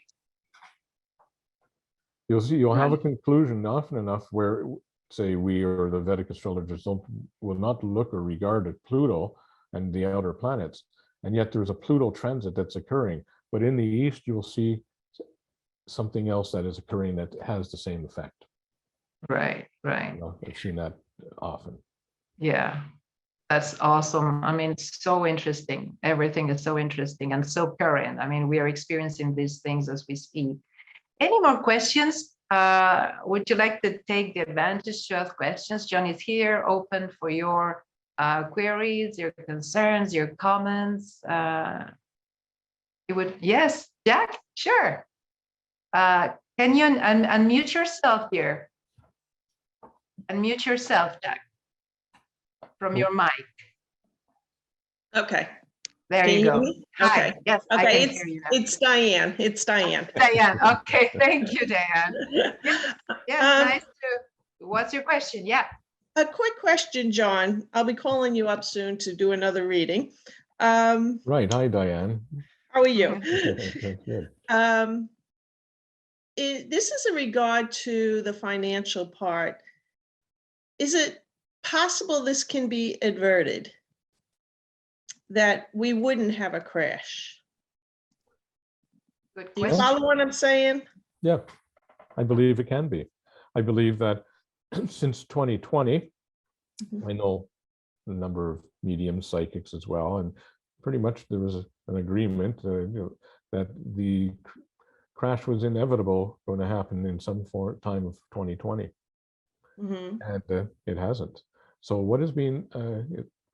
You'll see, you'll have a conclusion often enough where, say, we or the Vedic astrologers will not look or regard at Pluto and the outer planets, and yet there's a Pluto transit that's occurring. But in the East, you'll see something else that is occurring that has the same effect. Right. You know, I've seen that often. Yeah, that's awesome. I mean, it's so interesting. Everything is so interesting and so current. I mean, we are experiencing these things as we speak. Any more questions? Would you like to take the advantage to ask questions? John is here, open for your queries, your concerns, your comments. Yes, Jack, sure. Can you unmute yourself here? Unmute yourself, Jack, from your mic. Okay. There Can you you go. hear me? Hi. Okay. Yes, I Okay, can hear you now. it's Diane. It's Diane. Diane. Okay, thank you, Diane. Yes, nice to. What's your question? Yeah. A quick question, John. I'll be calling you up soon to do another reading. Right. Hi, Diane. How are you? Good. This is in regard to the financial part. Is it possible this can be averted, that we wouldn't have a crash? Good Do you question. follow what I'm saying? Yeah, I believe it can be. I believe that since 2020, I know a number of medium psychics as well, and pretty much there was an agreement you know, that the crash was inevitable, going to happen in some time of 2020, and it hasn't. So what is being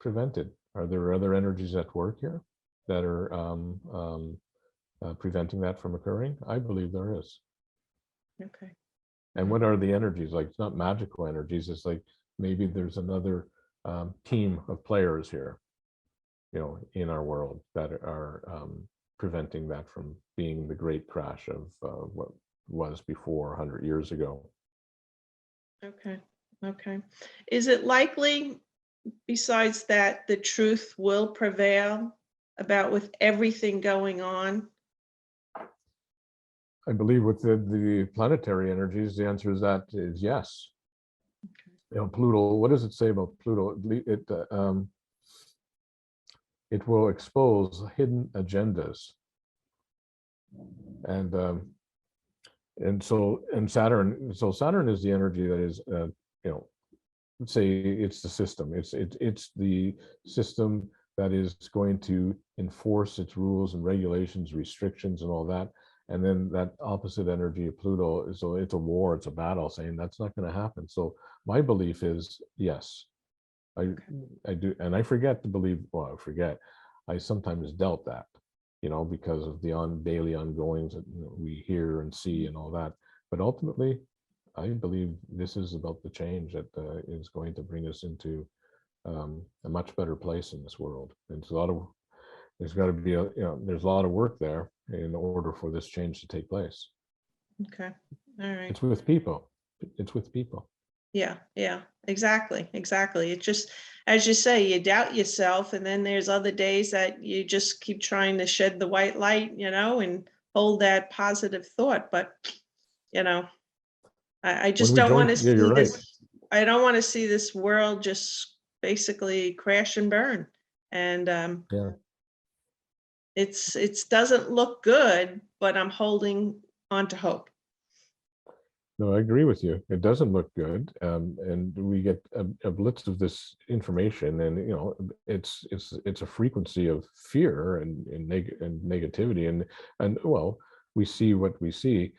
prevented? Are there other energies at work here that are preventing that from occurring? I believe there is. Okay. And what are the energies? Like, it's not magical energies. It's like maybe there's another team of players here, you know, in our world that are preventing that from being the great crash of what was before 100 years ago. Okay. Okay. Is it likely, besides that, the truth will prevail about with everything going on? I believe with the planetary energies, the answer is yes. Okay. You know, Pluto, what does it say about Pluto? It will expose hidden agendas. And and Saturn is the energy that is, say it's the system. It's the system that is going to enforce its rules and regulations, restrictions, and all that. And then that opposite energy of Pluto, so it's a war, it's a battle, saying that's not going to happen. So my belief is yes, I do, and I forget to believe. Well, I forget. I sometimes doubt that, because of the daily ongoings that we hear and see and all that. But ultimately, I believe this is about the change that is going to bring us into a much better place in this world. And it's there's got to be there's a lot of work there in order for this change to take place. Okay. All right. It's with people. It's with people. Yeah, exactly. It just, as you say, you doubt yourself, and then there's other days that you just keep trying to shed the white light, and hold that positive thought. But, I just don't want to see you're right. this. I don't want to see this world just basically crash and burn. And Yeah. it's doesn't look good, but I'm holding on to hope. No, I agree with you. It doesn't look good, and we get a blitz of this information, and it's a frequency of fear and negativity, and well, we see what we see.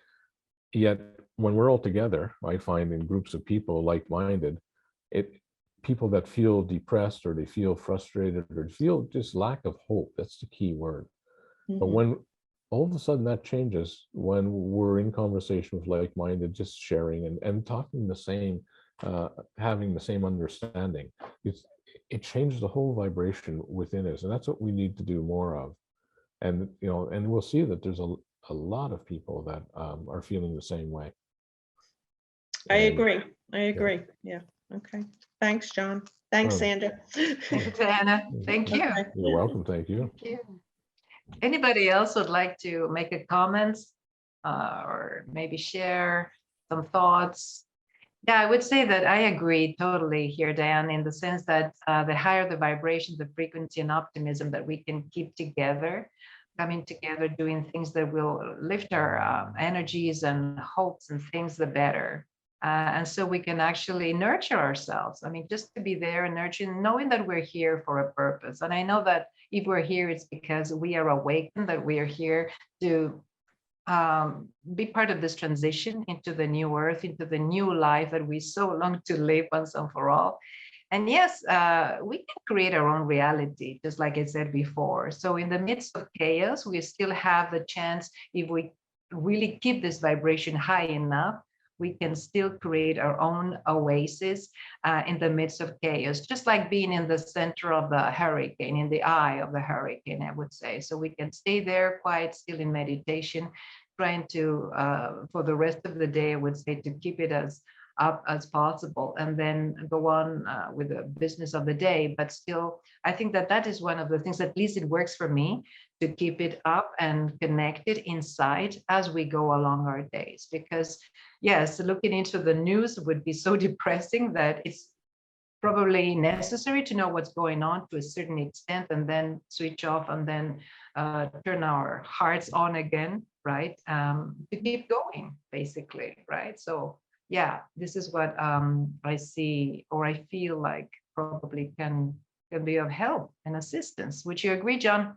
Yet when we're all together, I find in groups of people like-minded, people that feel depressed or they feel frustrated or feel just lack of hope. That's the key word. But when all of a sudden that changes, when we're in conversation with like-minded, just sharing and talking the same, having the same understanding, it changes the whole vibration within us, and that's what we need to do more of. And and we'll see that there's a lot of people that are feeling the same way. I agree. Yeah. Okay. Thanks, John. Thanks, Sandra. Thanks, Anna. Thank you. Okay. You're welcome. Thank you. Thank you. Anybody else would like to make a comment or maybe share some thoughts? Yeah, I would say that I agree totally here, Dan, in the sense that the higher the vibration, the frequency and optimism that we can keep together, coming together, doing things that will lift our energies and hopes and things, the better. And so we can actually nurture ourselves. I mean, just to be there and nurturing, knowing that we're here for a purpose. And I know that if we're here, it's because we are awakened, that we are here to be part of this transition into the new earth, into the new life that we so long to live once and for all. And yes, we can create our own reality, just like I said before. So in the midst of chaos, we still have the chance, if we really keep this vibration high enough, we can still create our own oasis in the midst of chaos, just like being in the center of the hurricane, in the eye of the hurricane, I would say. So we can stay there quiet, still in meditation, trying to, for the rest of the day, I would say, to keep it as up as possible, and then go on with the business of the day. But still, I think that that is one of the things, at least it works for me, to keep it up and connected inside as we go along our days. Because yes, looking into the news would be so depressing that it's probably necessary to know what's going on to a certain extent, and then switch off, and then turn our hearts on again, right? To keep going, basically, right? So yeah, this is what I see, or I feel like probably can be of help and assistance. Would you agree, John?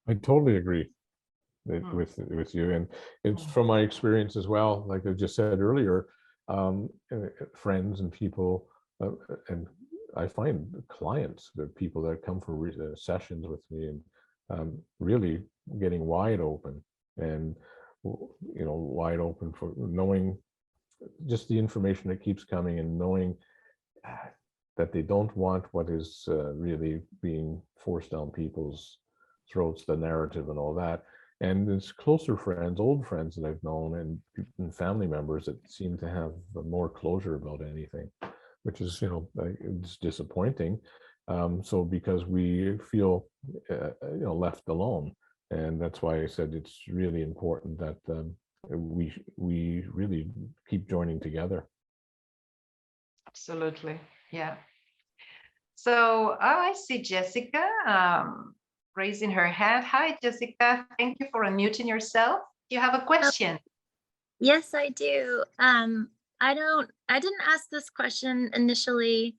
I totally agree with you, and it's from my experience as well. Like I just said earlier, friends and people, and I find clients, the people that come for sessions with me, and really getting wide open, and wide open for knowing just the information that keeps coming, and knowing that they don't want what is really being forced down people's throats, the narrative and all that. And it's closer friends, old friends that I've known, and family members that seem to have more closure about anything, which is, it's disappointing. So because we feel, left alone. And that's why I said it's really important that we really keep joining together. Absolutely. Yeah. So I see Jessica raising her hand. Hi, Jessica. Thank you for unmuting yourself. Do you have a question? Yes, I do. I didn't ask this question initially,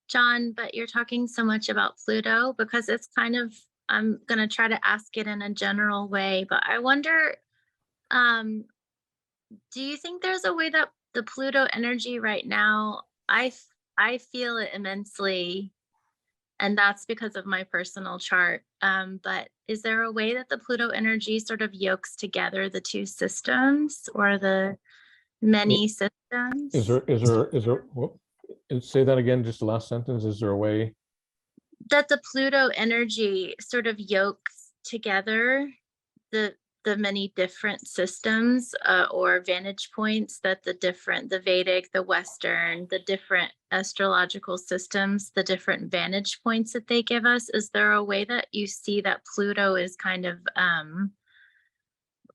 John, but you're talking so much about Pluto because it's kind of, I'm gonna try to ask it in a general way, but I wonder, um, do you think there's a way that the Pluto energy right now, I feel it immensely, and that's because of my personal chart. But is there a way that the Pluto energy sort of yokes together the two systems or the many systems? Say that again, just the last sentence. Is there a way? That the Pluto energy sort of yokes together the many different systems or vantage points that the Vedic, the Western, the different astrological systems, the different vantage points that they give us. Is there a way that you see that Pluto is kind of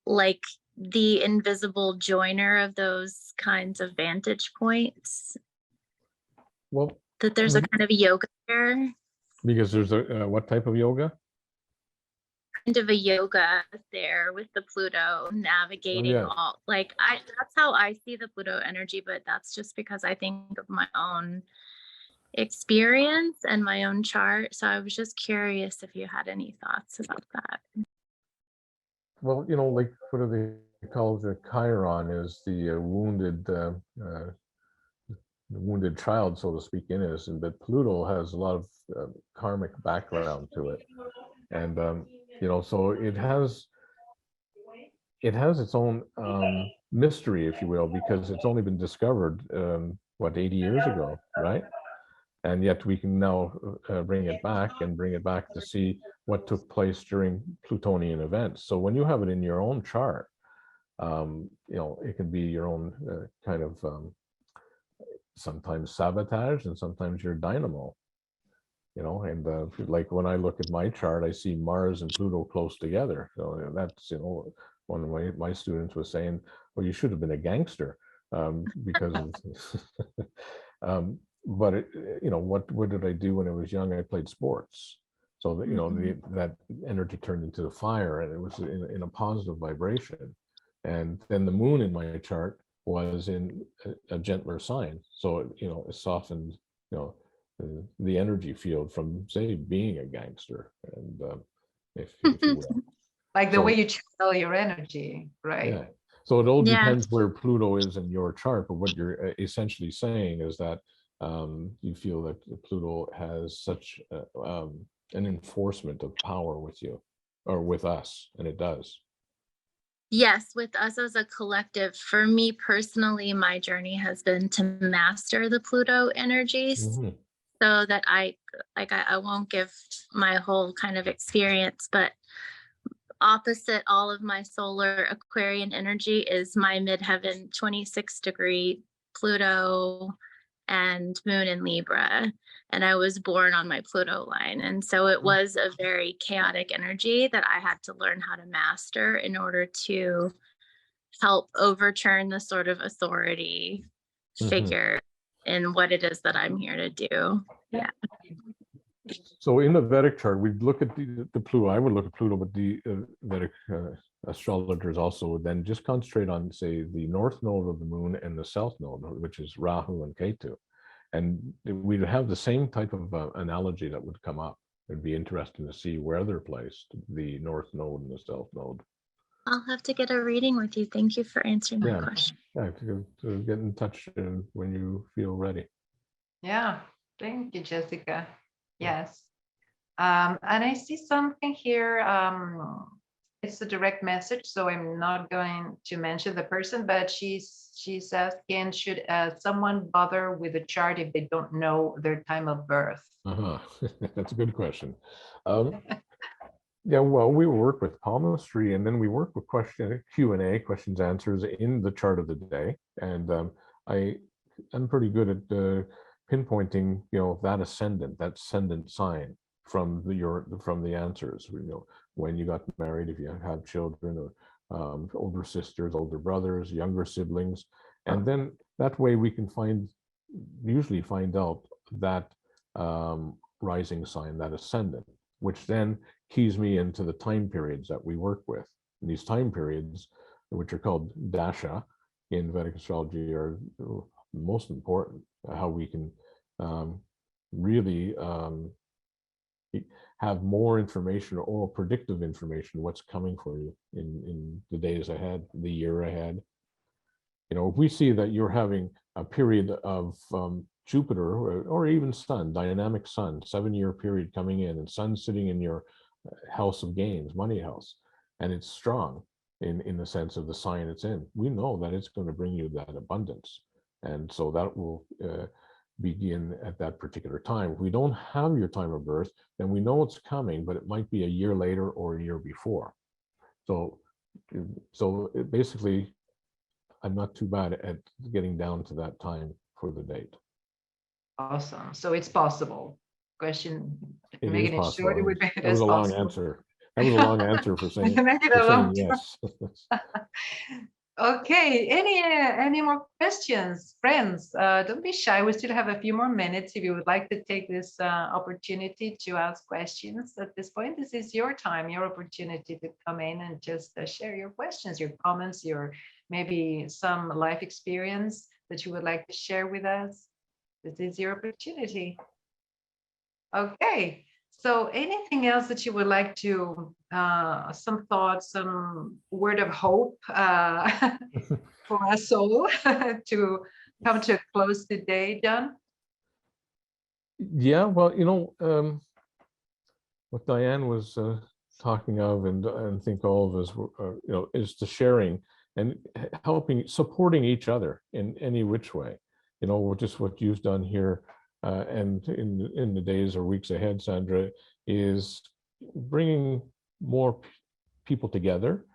like the invisible joiner of those kinds of vantage points? Well, That there's a kind of yoga there? because there's a what type of yoga? Kind of a yoga there with the Pluto navigating all, like that's how I see the Pluto energy, but that's just because I think of my own experience and my own chart. So I was just curious if you had any thoughts about that. Well, like what do they call the Chiron is the wounded child, so to speak, innocent, but Pluto has a lot of karmic background to it. And, so it has its own mystery, if you will, because it's only been discovered, 80 years ago, right? And yet we can now bring it back to see what took place during Plutonian events. So when you have it in your own chart, it can be your own kind of sometimes sabotage and sometimes your dynamo, and like when I look at my chart, I see Mars and Pluto close together. So that's, one of my students was saying, well, you should have been a gangster because of, but what did I do when I was young? I played sports. So that, that energy turned into the fire, and it was in a positive vibration. And then the moon in my chart was in a gentler sign. So, it softened, the energy field from, say, being a gangster. And if you will. Like the way you channel your energy, right? Yeah. So it all depends where Pluto is in your chart, but what you're essentially saying is that you feel that Pluto has such an enforcement of power with you or with us, and it does. Yes, with us as a collective. For me personally, my journey has been to master the Pluto energies so that I won't give my whole kind of experience, but opposite all of my solar Aquarian energy is my midheaven 26-degree Pluto and moon in Libra. And I was born on my Pluto line. And so it was a very chaotic energy that I had to learn how to master in order to help overturn the sort of authority figure in what it is that I'm here to do. Yeah. So in the Vedic chart, we'd look at the Pluto. I would look at Pluto, but the Vedic astrologers also would then just concentrate on, say, the north node of the moon and the south node, which is Rahu and Ketu. And we'd have the same type of analogy that would come up. It'd be interesting to see where they're placed, the north node and the south node. I'll have to get a reading with you. Thank you for answering my question. Yeah, to get in touch when you feel ready. Yeah, thank you, Jessica. Yes. And I see something here. It's a direct message, so I'm not going to mention the person, but she's asking, should someone bother with a chart if they don't know their time of birth? That's a good question. Yeah, well, we work with palmistry, and then we work with Q&A, questions, answers in the chart of the day. And I'm pretty good at pinpointing, that ascendant sign from the answers. When you got married, if you have children, or older sisters, older brothers, younger siblings, and then that way we can usually find out that rising sign, that ascendant, which then keys me into the time periods that we work with. And these time periods which are called dasha in Vedic astrology, are most important. How we can really have more information or predictive information, what's coming for you in the days ahead, the year ahead. You know, if we see that you're having a period of Jupiter or even Sun, dynamic Sun, 7-year period coming in, and Sun sitting in your house of gains, money house, and it's strong in the sense of the sign it's in, we know that it's going to bring you that abundance. And so that will begin at that particular time. If we don't have your time of birth, then we know it's coming, but it might be a year later or a year before. So basically, I'm not too bad at getting down to that time for the date. Awesome. So it's possible. Question, It is making it possible. short, it would be That was a long answer. That was a long answer for saying, Make it a long yes. Okay, any more questions, friends? Don't be shy. We still have a few more minutes. If you would like to take this opportunity to ask questions at this point, this is your time, your opportunity to come in and just share your questions, your comments, your maybe some life experience that you would like to share with us. This is your opportunity. Okay. So anything else that you would like to, some thoughts, some word of hope for us all to come to a close today, John? Yeah, well, you know, what Diane was talking of, and I think all of us, you know, is the sharing and helping, supporting each other in any which way. You know, just what you've done here. And in the days or weeks ahead, Sandra, is bringing more people together.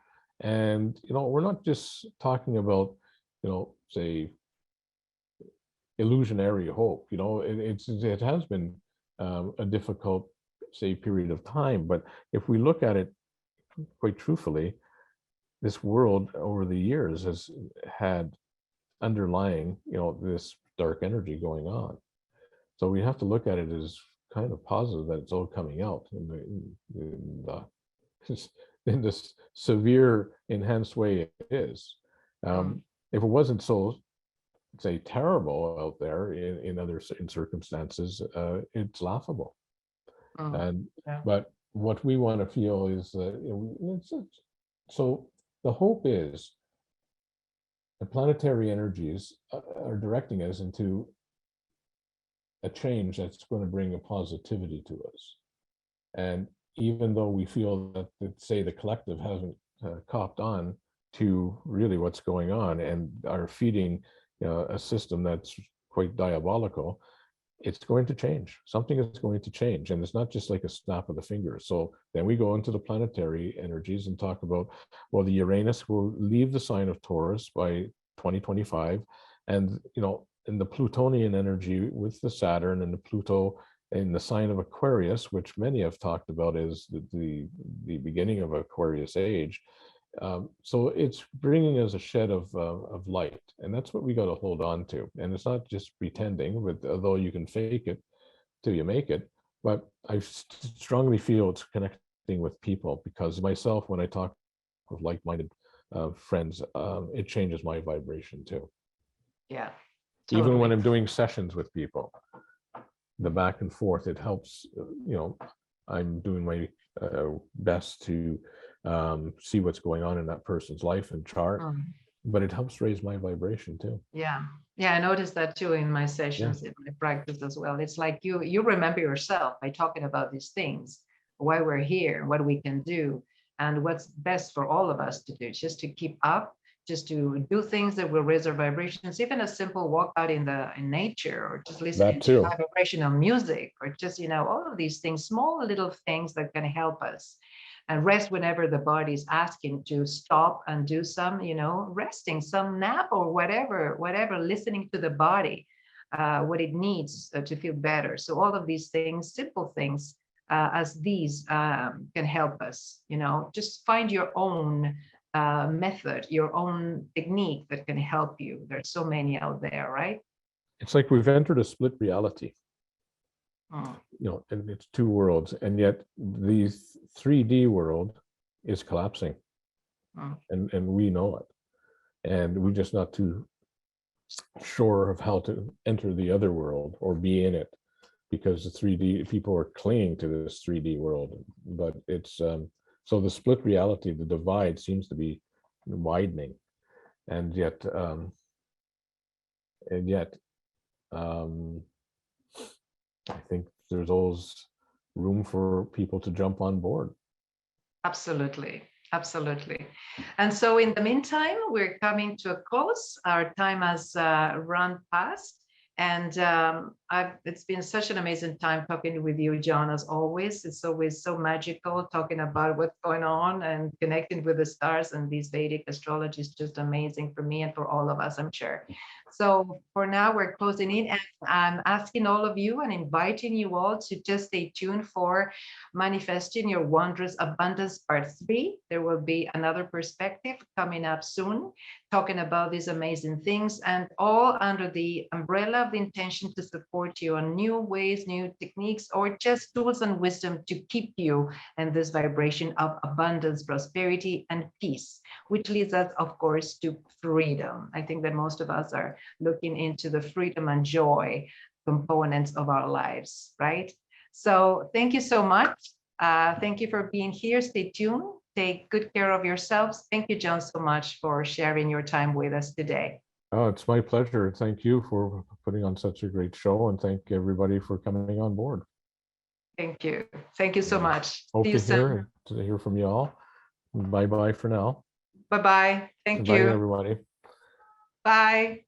And, you know, we're not just talking about, you know, say, illusionary hope. You know, it has been a difficult, say, period of time. But if we look at it quite truthfully, this world over the years has had underlying, you know, this dark energy going on. So we have to look at it as kind of positive that it's all coming out in this severe, enhanced way it is. If it wasn't so, say, terrible out there in circumstances, it's laughable. But what we want to feel is that so the hope is the planetary energies are directing us into a change that's going to bring a positivity to us. And even though we feel that, say, the collective hasn't copped on to really what's going on and are feeding a system that's quite diabolical, it's going to change. Something is going to change. And it's not just like a snap of the fingers. So then we go into the planetary energies and talk about, well, the Uranus will leave the sign of Taurus by 2025. And, you know, in the Plutonian energy with the Saturn and the Pluto in the sign of Aquarius, which many have talked about as the beginning of Aquarius age. So it's bringing us a shed of light, and that's what we got to hold on to. And it's not just pretending, but although you can fake it till you make it, but I strongly feel it's connecting with people, because myself, when I talk with like-minded friends, it changes my vibration too. Yeah. Totally. Even when I'm Totally. doing sessions with people, the back and forth, it helps, you know, I'm doing my best to see what's going on in that person's life and chart, but it helps raise my vibration too. Yeah. Yeah, I noticed that too in my sessions, in my practice as well. It's like you remember yourself by talking about these things, why we're here, what we can do, and what's best for all of us to do, just to keep up, just to do things that will raise our vibrations, even a simple walk out in nature, or just listening to high vibrational music, or just, you know, all of these things, small little things that can help us. And rest whenever the body is asking to stop and do some, you know, resting, some nap or whatever, listening to the body, what it needs to feel better. So all of these things, simple things as these can help us, you know, just find your own method, your own technique that can help you. There's so many out there, right? It's like we've entered a split reality. You know, and it's two worlds, and yet the 3D world is collapsing. Mm. and we know it. And we're just not too sure of how to enter the other world or be in it, because the 3D people are clinging to this 3D world. But it's so the split reality, the divide seems to be widening, and yet I think there's always room for people to jump on board. Absolutely. Absolutely. And so in the meantime, we're coming to a close. Our time has run past. And it's been such an amazing time talking with you, John, as always. It's always so magical talking about what's going on and connecting with the stars, and these Vedic astrology is just amazing for me and for all of us, I'm sure. So for now, we're closing in, and I'm asking all of you and inviting you all to just stay tuned for Manifesting Your Wondrous Abundance Part 3. There will be another perspective coming up soon, talking about these amazing things, and all under the umbrella of the intention to support you on new ways, new techniques, or just tools and wisdom to keep you in this vibration of abundance, prosperity, and peace, which leads us, of course, to freedom. I think that most of us are looking into the freedom and joy components of our lives, right? So thank you so much. Thank you for being here. Stay tuned. Take good care of yourselves. Thank you, John, so much for sharing your time with us today. Oh, it's my pleasure. Thank you for putting on such a great show, and thank everybody for coming on board. Thank you. Thank you so much. Hope See you to soon. hear from you all. Bye-bye for now. Bye-bye. Thank Bye, you. everybody. Bye.